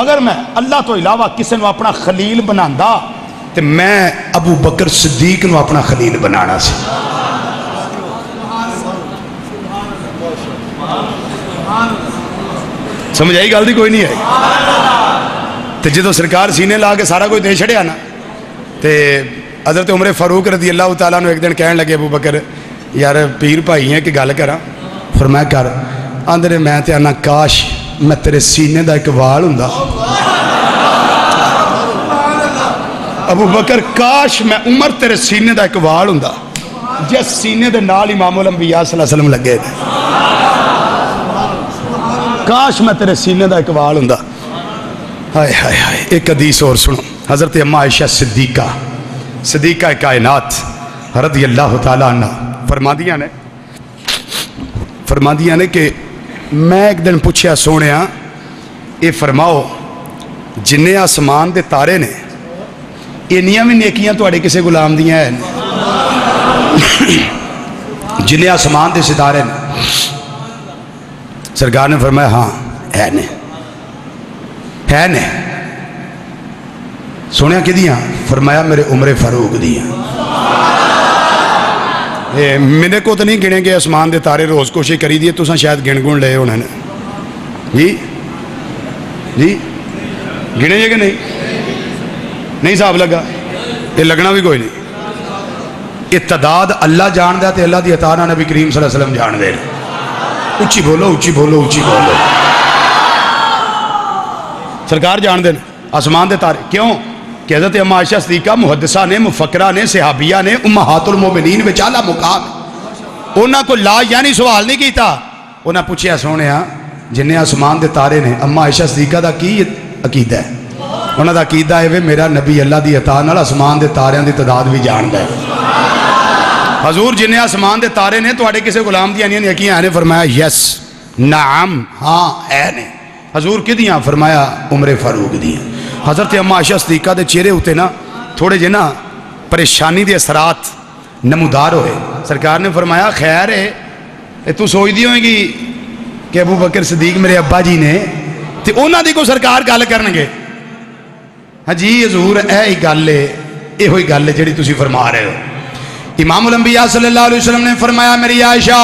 اگر میں اللہ تو علاوہ کسی نے اپنا خلیل بنانا تے میں ابو بکر صدیق نے اپنا خلیل بنانا سی. سمجھ آئی گل دی کوئی نہیں ہے. تے جدو سرکار سینے لا کے سارا کوئی دے چھڑیا نا تے حضرت عمر فاروق رضی اللہ تعالیٰ نے ایک دن کہنے لگے ابو بکر یار پیر بھائی ہیں کہ گل کرا، فرمایا کر، آندھے میں تے آنا کاش میں تیرے سینے دا ایک وال ہوندا، ابو بکر کاش میں عمر تیرے سینے دا ایک وال ہوندا جس سینے دے نال امام الانبیاء صلی اللہ علیہ وسلم لگے دے، کاش میں تیرے سینے دا ایک وال ہوندا۔ ہائے ہائے ہائے، ایک حدیث اور سنو، حضرت اما عائشہ صدیقہ کائنات رضی اللہ تعالیٰ عنہ فرما دیا نے کہ میں ایک دن پوچھیا سونیا یہ فرماؤ جنہیں آسمان دے تارے نے انیاں بھی نیکیاں تواڈے کسے غلام دیاں ہیں؟ جنہیں آسمان دے ستارے نے، سرکار نے فرمایا ہاں ہے نے، سونیا کی دیاں؟ فرمایا میرے عمر فاروق دیاں۔ میرے کو تو نہیں گنے گے آسمان دے تارے، روز کوشش کری دیئے تو شاید گن لے انہوں نے جی گنے یہ کہ نہیں صاحب لگا، یہ لگنا بھی کوئی نہیں، یہ تعداد اللہ جان دیا تے اللہ دی عطا نبی کریم صلی اللہ علیہ وسلم جان دے۔ اچھی بولو سرکار جان دے آسمان دے تارے، کیوں کہ حضرت اما عائشہ صدیقہ محدثہ نے، مفکرہ نے، صحابیہ نے، امہات المومنین وچ اعلیٰ مقام، انہاں کو لا یعنی سوال نہیں کیتا، انہاں پوچھیا سونیا جنہیں آسمان دے تارے نے اما عائشہ صدیقہ دا کی عقیدہ ہے؟ انہاں دا عقیدہ ہے میرا نبی اللہ دی عطا نال آسمان دے تاریاں دی تعداد بھی جاندا ہے۔ حضور جنہیں آسمان دے تارے نے تواڈے کسے غلام دیاں نہیں یقین نے؟ فرمایا یس نعم ہاں ہے نے۔ حضور کی دیاں؟ فرمایا عمر فاروق دیاں۔ حضرت اما عائشہ صدیقہ دے چہرے ہوتے نا تھوڑے جنا پریشانی دے اثرات نمودار ہوئے، سرکار نے فرمایا خیر ہے تو سوچ دی ہوئے گی کہ ابو بکر صدیق میرے ابا جی نے تے اونا دی کو سرکار گل کرنگے؟ ہاں جی حضور اے گل ہے، اے ہوئی گل ہے جڑی تسی فرما رہے ہو۔ امام الانبیاء صلی اللہ علیہ وسلم نے فرمایا میری عائشہ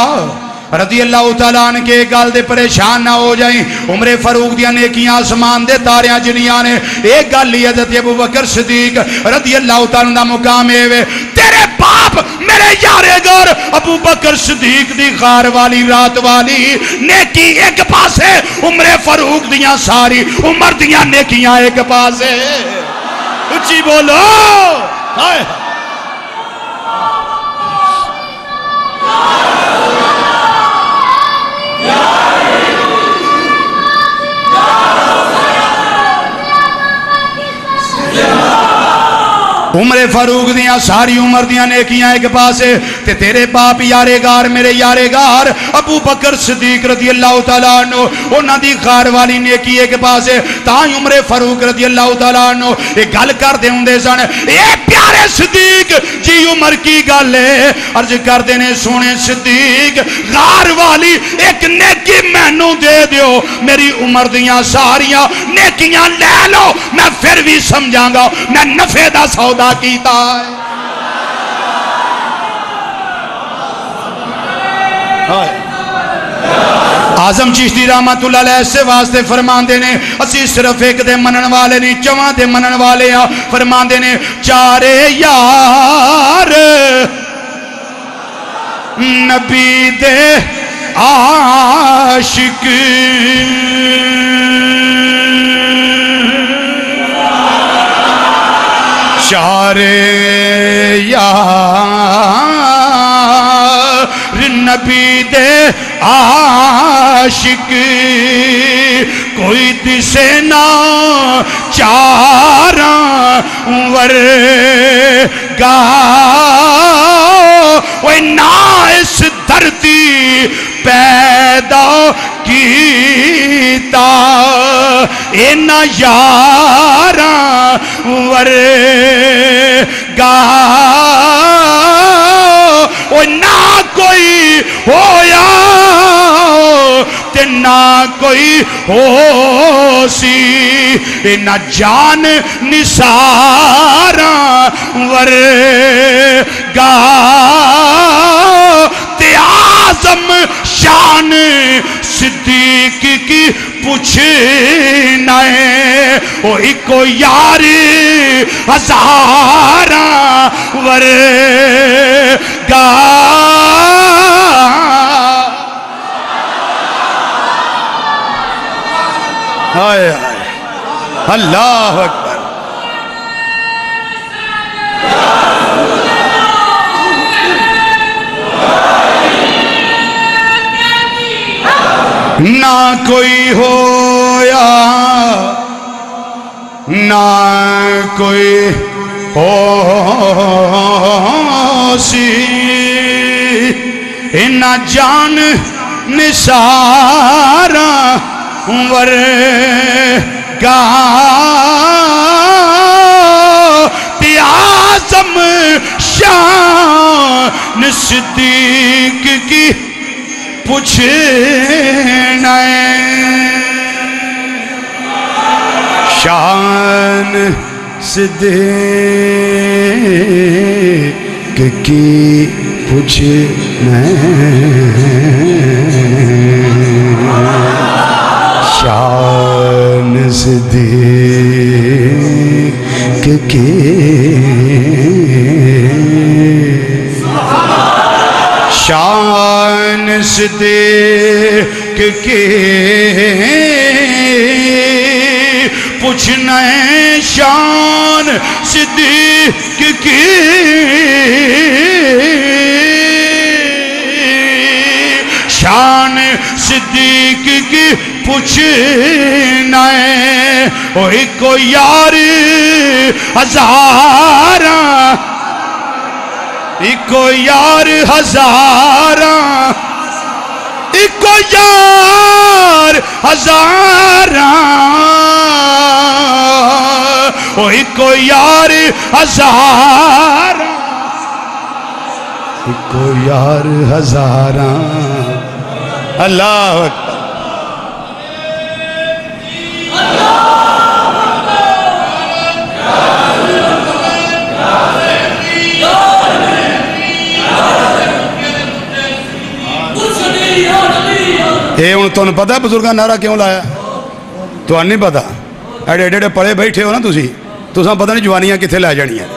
رضی اللہ تعالیٰ عنہ کے گال دے پریشان نہ ہو جائیں، عمر فاروق دیا نیکیاں آسمان دے تاریاں جنیاں نے ایک گال لی حضرت ابو بکر صدیق رضی اللہ تعالیٰ عنہ مقام ہے تیرے باپ میرے یارے گر ابو بکر صدیق دی غار والی رات والی نیکی ایک پاس ہے، عمر فاروق دیا ساری عمر دیا نیکیاں ایک پاس ہے۔ اچھی بولو ہائے عمر فاروق دیاں ساری عمر دیاں نیکیاں ایک پاسے تے تیرے باپ یارے گار میرے یارے گار ابو بکر صدیق رضی اللہ تعالیٰ عنہ انہاں دی غار والی نیکی ایک پاسے تاں عمر فاروق رضی اللہ تعالیٰ عنہ ایک گل کر دے ہوں دے سن اے پیارے صدیق جی عمر کی گل ہے عرض کر دینے سونے صدیق غار والی ایک نیکی مینوں دے دیو میری عمر دیاں ساریاں نیکیاں لے لو میں پھر بھی سمجھاں گا میں نفع دا سودا کیتا ہے۔ آزم چشتی رحمت اللہ علیہ سے واسطے فرمان دینے اسی صرف ایک دے منن والے نہیں چواں دے منن والے ہیں فرمان دینے چارے یار نبی دے عاشق چارے یار نبی دے عاشق کوئی دسے نہ چاراں ورگا وہ نہ اس دھرتی پیدا کیتا اینا یاراں ورگا وہ نہ کوئی ہویا تے نہ کوئی ہو سی نہ جان نثاراں ورگا تے اعظم شان صدیق کی پوچھنا ہے وہ ایک یار ہزاراں ورگا ہائے ہائے اللہ اکبر نہ کوئی ہویا نہ کوئی ہوسی نہ جان نثارا ورگا اعظم شان صدیق کی پوچھنا شان صدیق کی پوچھنا شان صدیق کی شان صدیق کی پوچھنا شان صدیق کی شان صدیق کی پوچھنا اور ایک یار ہزاراں ایکو یار ہزاراں ایکو یار ہزاراں او ایکو یار ہزاراں ایکو یار ہزاراں اللہ اکبر اے ان تو پتہ ہے بزرگاں نعرہ کیوں لایا تو نہیں پتہ ایڈے ایڈے پڑے بیٹھے ہو نا تسی تساں پتہ نہیں جوانیاں کتھے لے جانی ہیں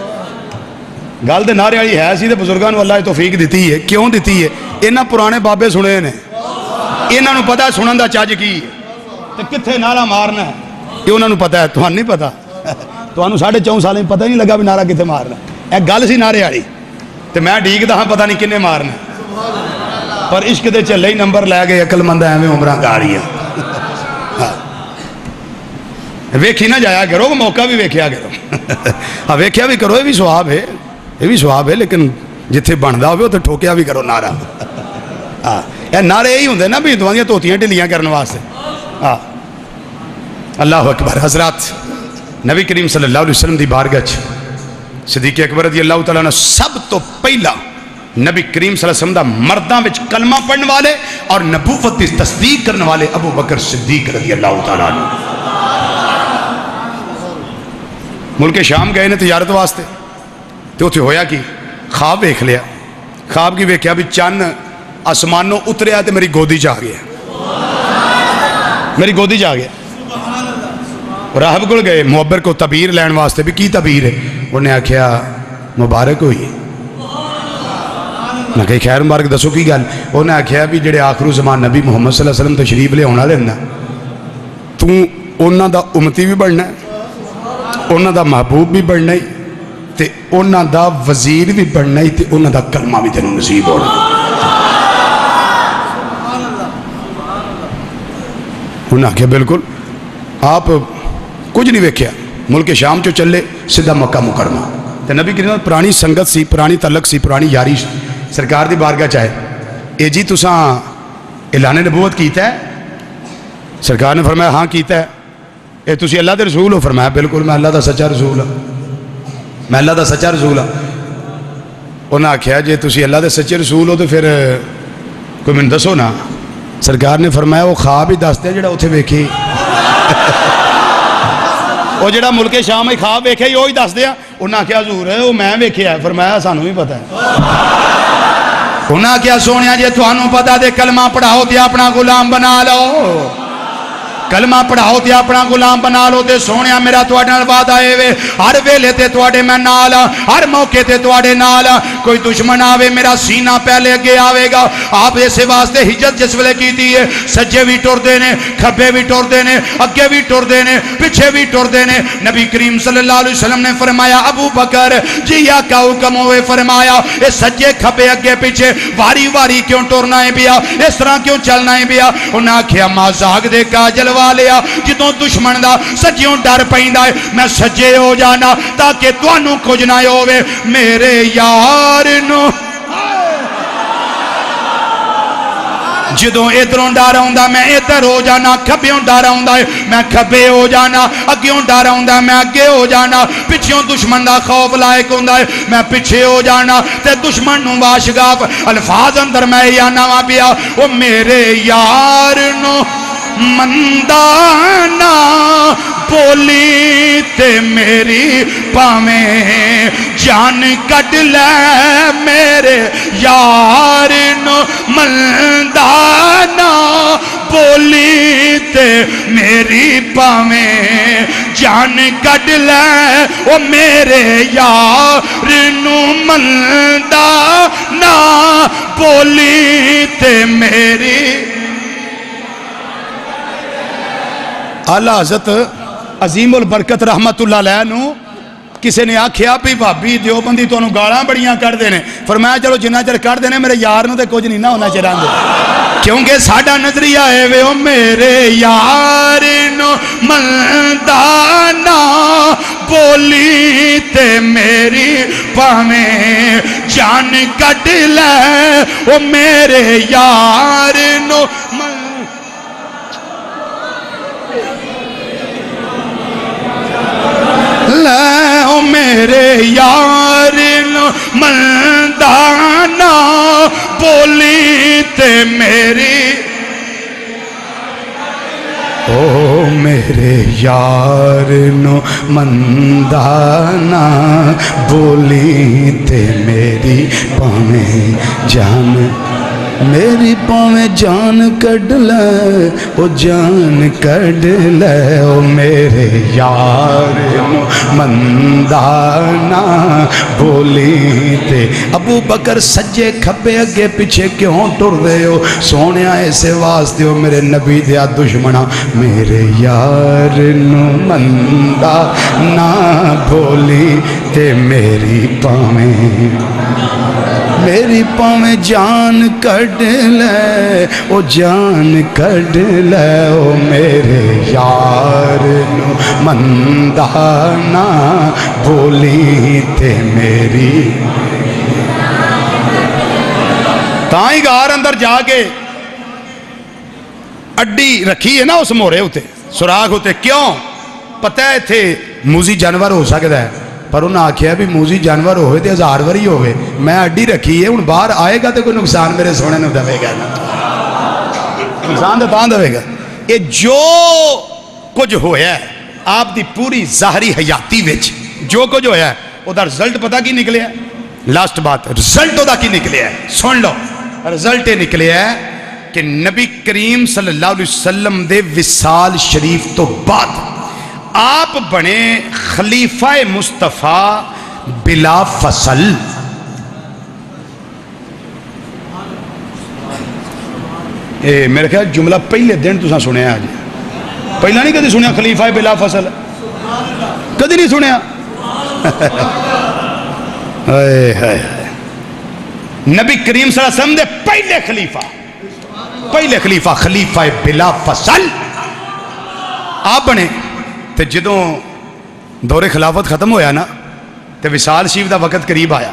گل تے نعرے والی ہے سی تے بزرگاں نو اللہ توفیق دیتی ہے کیوں دیتی ہے انہاں پرانے بابے سنے نے انہاں نو پتہ ہے سنن دا چج کی تے کتھے نعرہ مارنا ہے یہ انہاں نو پتہ ہے تہاں نہیں پتہ تہانوں 4.5 سال میں پتہ نہیں لگا بھی نعرہ کتھے مارنا اے گل سی نعرے والی تے میں ڈیگدا ہاں پتہ نہیں کنے مارنا پر عشق دے چلے ہی نمبر لے گئے عقل مند ایویں عمراں گاڑیاں ویکھی نہ جایا کرو موقع بھی ویکھیا کرو ہاں ویکھیا بھی کرو یہ بھی ثواب ہے لیکن جتھے بندا ہوئے تو ٹھوکیا بھی کرو نعرہ یہ نعرے یہی ہوندے نا بھی دوانیاں توتیاں ڈلیاں کرنے واسطے اللہ اکبر حضرات نبی کریم صلی اللہ علیہ وسلم دی بارگاہ صدیق اکبر رضی اللہ تعالیٰ نے سب تو پہلا نبی کریم صلی اللہ علیہ وسلم دا مرداں وچ کلمہ پڑھنے والے اور نبوت کی تصدیق کرنے والے ابو بکر صدیق رضی اللہ تعالیٰ عنہ ملک شام گئے نے تجارت واسطے تو اتھے ہویا کی خواب دیکھ لیا خواب کی ویکھیا بھی چند آسمانوں اتریا تے میری گودی جا گیا راہب کو گئے معبر کو تعبیر لین واسطے بھی کی تعبیر ہے انہیں آکھیا مبارک ہوئی میں کہی خیر مبارک دسو کی گل انہیں آکھیا بھی جڑے آخر زمان نبی محمد صلی اللہ علیہ وسلم تشریف لے ہونا لینا تو انہاں دا امتی بھی بڑھنا ہے انہاں دا محبوب بھی بڑھنا ہے تے انہاں دا وزیر بھی بڑھنا ہے تے انہاں دا کلمہ بھی تینوں نصیب ہونا انہاں آکھیا بالکل آپ کچھ نہیں ویکھیا ملک شام چو چلے سدھا مکہ مکرمہ تے نبی کریم پرانی سنگت سی پرانی تعلق سی پرانی یاری سرکار دی بارگاہ چاہے اے جی تساں اعلان نبوت کیتا ہے سرکار نے فرمایا ہاں کیتا ہے اے تسی اللہ دے رسول ہو فرمایا بالکل میں اللہ دا سچا رسول ہوں انہاں آکھیا جے تسی اللہ دے سچے رسول ہو تو پھر کوئی من دسو نا سرکار نے فرمایا وہ خواب ہی دس دیا جڑا اتھے ویکھی وہ جڑا ملک شام میں خواب ویکھے ہی وہی دس دیا انہاں کیا حضور ہے وہ میں ویکھیا ہے فرمایا سانوں بھی پتہ ہے انہاں کیا سونیا جے تھانوں پتہ دے کلمہ پڑھاؤ تے اپنا غلام بنا لو کلمہ پڑھاؤ تے اپنا غلام بنا لو تے سونیا میرا تواڈے نال وعدہ اے وے ہر ویلے تے تواڈے میں نال ہر موقع تے تواڈے نال کوئی دشمن آوے میرا سینہ پہلے اگے آوے گا آپ اس واسطے ہجرت جس ویلے کیتی ہے سجے بھی ٹردے نے کھبے بھی ٹردے نے اگے بھی ٹردے نے پیچھے بھی ٹردے نے نبی کریم صلی اللہ علیہ وسلم نے فرمایا ابو بکر جی یا کا حکم ہوئے فرمایا اے سجے کھبے اگے پیچھے واری واری کیوں ٹرنا ہے بیا اس طرح کیوں چلنا ہے بیا انہاں آکھیا مازاق دے کاجل والیا جدوں دشمن دا سجیوں ڈر پیندا ہے میں سجے ہو جانا تاکہ تانوں کچھ نہ ہوے میرے یار نو جدوں ادھروں ڈر آوندا میں ادھر ہو جانا کھبیوں ڈر آوندا ہے میں کھبے ہو جانا اگیوں ڈر آوندا میں اگے ہو جانا پچھوں دشمن دا خوف لائق ہوندا ہے میں پیچھے ہو جانا تے دشمن نوں واشگاف الفاظ اندر میں یا نواں پیا او میرے یار نو مندانا بولی تے میری پاویں جان کٹ لے میرے یار نو مندانا بولی تے میری پاویں جان کٹ لے او میرے یار نو مندانا بولی تے میری اعلیٰ حضرت عظیم البرکت رحمت اللہ علیہ نو کسی نے آکھیا بھی بھابی دیوبندی تو انہوں گاڑاں بڑیاں کر دینے فرمایا چلو جنہ چر کر دینے میرے یار نو تے کچھ نہیں نہ ہونا چران دے کیونکہ ساڑھا نظریہ ہے وے او میرے یار نو مندانا بولی تے میری پاویں جان کٹ لے او میرے یار نو لے او میرے یار نو مندانا بولی تے میری او میرے یار نو مندانا بولی تے میری پاویں جان میری پاویں جان کڈ لے او جان کڈ لے او میرے یار نو مندانا بولی تے ابو بکر سجے کھبے اگے پیچھے کیوں ٹر دے ہو سونیا ایسے واسطے ہو میرے نبی دیا دشمنا میرے یار نو مندانا بولی تے میری پاویں جان کڈ لے او جان کڈ لے او میرے یار نو مندانا بولی تے میری تائیں گار اندر جا کے اڈی رکھی ہے نا اس مورے ہوتے سراغ ہوتے کیوں پتہ ہے تھے موزی جانور ہو سکتا ہے پر انہوں نے آکھیا بھی موزی جانور ہوئے تھے ہزار وری ہوئے میں اڈی رکھی ہے ان باہر آئے گا تو کوئی نقصان میرے سونے نو دوے گا نقصان تو دوے گا یہ جو کچھ ہویا ہے آپ دی پوری ظاہری حیاتی وچ جو کچھ ہویا ہے وہ دا رزلٹ پتا کی نکلے ہے لاسٹ بات رزلٹ دا کی نکلے ہے سن لو رزلٹ نکلے ہے کہ نبی کریم صلی اللہ علیہ وسلم دے وصال شریف تو بعد آپ بنے خلیفہ مصطفیٰ بلا فصل میرے خیال جملہ پہلے دن تو سنے آج پہلا نہیں کدی سنیا خلیفہ بلا فصل کدی نہیں سنیا نبی کریم صلی اللہ علیہ وسلم دے پہلے خلیفہ خلیفہ بلا فصل آپ بنے تے جدوں دور خلافت ختم ہویا نا تے وصال شریف دا وقت قریب آیا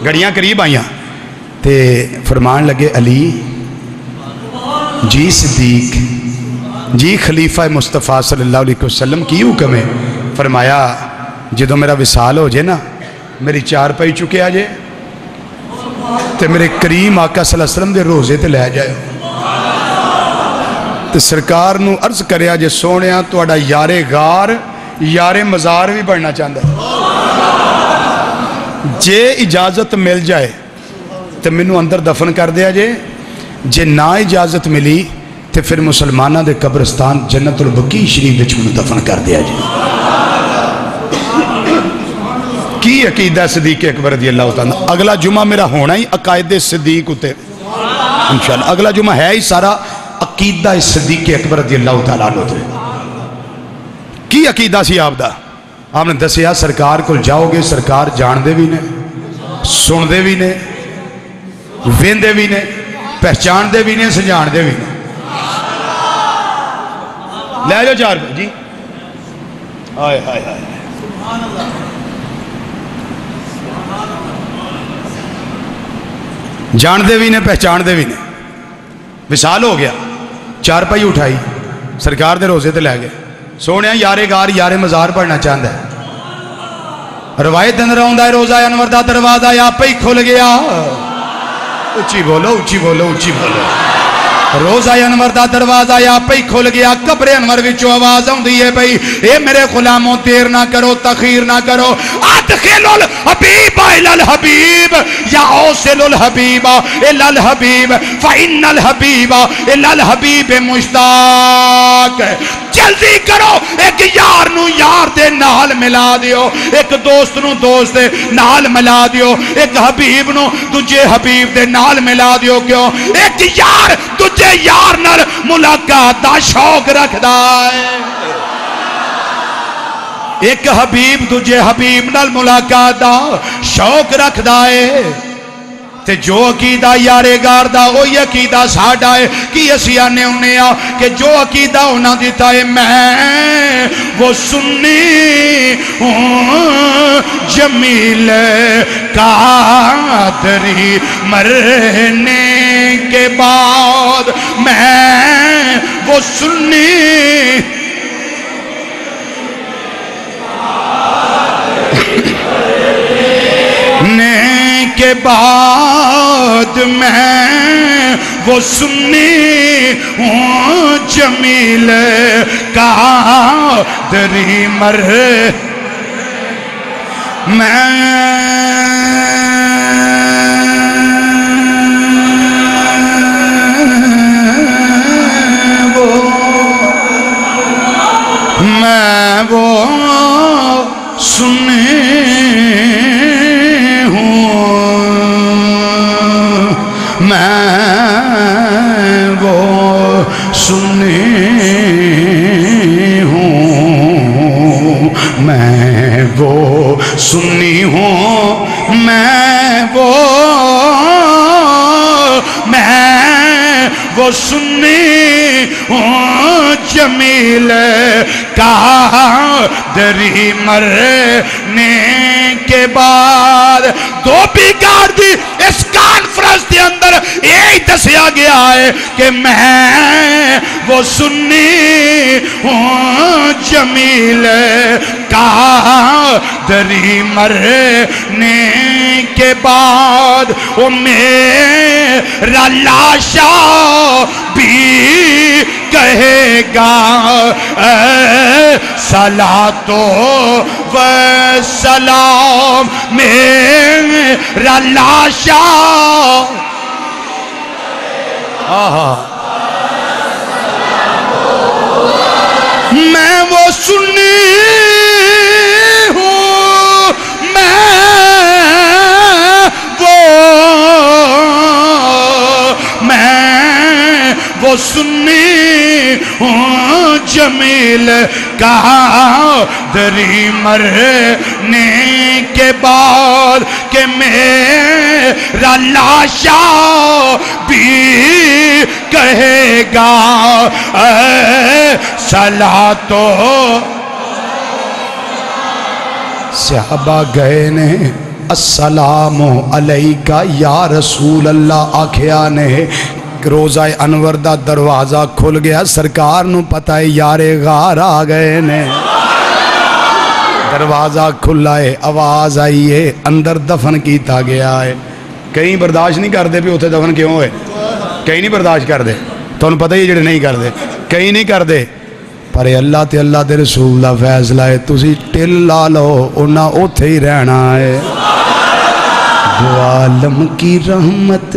گھڑیاں قریب آئیاں تے فرمان لگے علی جی صدیق جی خلیفہ مصطفیٰ صلی اللہ علیہ وسلم کی حکم ہے فرمایا جدوں میرا وصال ہو جائے نا میری چار پائی چکے آجے تے میرے کریم آقا صلی اللہ علیہ وسلم دے روزے تے لے جائے تے سرکار نو عرض کریا جے سونیا تو اڑا یار غار یار مزار بھی بڑھنا چاہتا ہے جے اجازت مل جائے تو منو اندر دفن کر دیا جے نا اجازت ملی تے پھر مسلمانہ دے قبرستان جنت البقیع شریف وچ انہوں دفن کر دیا جی. کی عقیدہ صدیق اکبر رضی اللہ تعالیٰ. اگلا جمعہ میرا ہونا ہی عقائد صدیق ہوتے انشاءاللہ. اگلا جمعہ ہے ہی سارا عقیدہ صدیق اکبر رضی اللہ تعالیٰ ہوتے. کی عقیدہ سی آپ دا؟ آپ نے دسیا سرکار کو جاؤ گے، سرکار جان دے بھی نے، سن دے بھی نے، وین دے بھی نے، پہچان دے بھی نے، سجان دے بھی نے. لے جو 4 جی. آئے آئے آئے جان دے بھی نے، پہچان دے بھی نے. وصال ہو گیا، 4 پائی اٹھائی، سرکار دے روزے تے لے گئے. سونے یارے گار یارے مزار پڑھنا چاہتا ہے. روایت اندر آؤں ہے روزہ انور دا دروازہ یا پہ ہی کھل گیا. اچھی بولو اچھی بولو اچھی بولو. روزہ انور دا دروازہ یا پہ ہی کھل گیا. قبر انور وچوں آواز آؤندی ہے بھئی اے میرے غلاموں دیر نہ کرو، تخیر نہ کرو. ادخل الحبیب الی الحبیب یا اوصل الحبیب الی الحبیب فإن الحبیب الی الحبیب مشتاق. جلدی کرو، ایک یار نو یار دے نال ملا دیو، ایک دوست نو دوست دے نال ملا دیو، ایک حبیب نو دجے حبیب دے نال ملا دیو. کیوں؟ ایک یار دجے یار نال ملاقات دا شوق رکھدا ہے. ایک حبیب دجے حبیب نال ملاقات دا شوق رکھدا ہے. تے جو عقیدہ یارے گار دا وہی عقیدہ ساڈا ہے. کی اسی آنے ہونے آ کہ جو عقیدہ انہاں دیتا ہے میں وہ سنی ہوں جمیل قادری مرنے کے بعد میں وہ سنی کے بعد میں وہ سنی ہوں جمیل قادری مرنے میں وہ سنی سنی ہوں میں وہ سنی ہوں جمیل قادری مرنے کے بعد. دو بگاڑ دی اس کانفرنس کے اندر یہی دسیا گیا ہے کہ میں وہ سنی ہوں جمیل قادری مرنے کے بعد. وہ میرا لاشا بھی کہے گا صلاۃ و سلام. میرا لاشا میں وہ سنی ہوں میں وہ سنی ہوں جمیل قادری مرنے کے بعد کہ میرا لاشا بھی کہے گا صلاۃ. صحابہ گئے نے السلام علیکہ یا رسول اللہ آکھیا نے. روزہ انور دا دروازہ کھل گیا. سرکار نو پتہ ہے یارے غار آ گئے نے. دروازہ کھلا ہے، آواز آئی ہے، اندر دفن کیتا گیا ہے. کہیں برداشت نہیں کرتے بھی اتنے دفن کیوں ہوئے؟ کہیں نہیں برداشت کرتے. تو انہوں پتہ ہی جڑے نہیں کرتے کہیں نہیں کرتے. پر اللہ تے اللہ دے رسول دا فیصلہ ہے. تسی ٹل لا لو انہاں اوتھے ہی رہنا ہے. دو عالم کی رحمت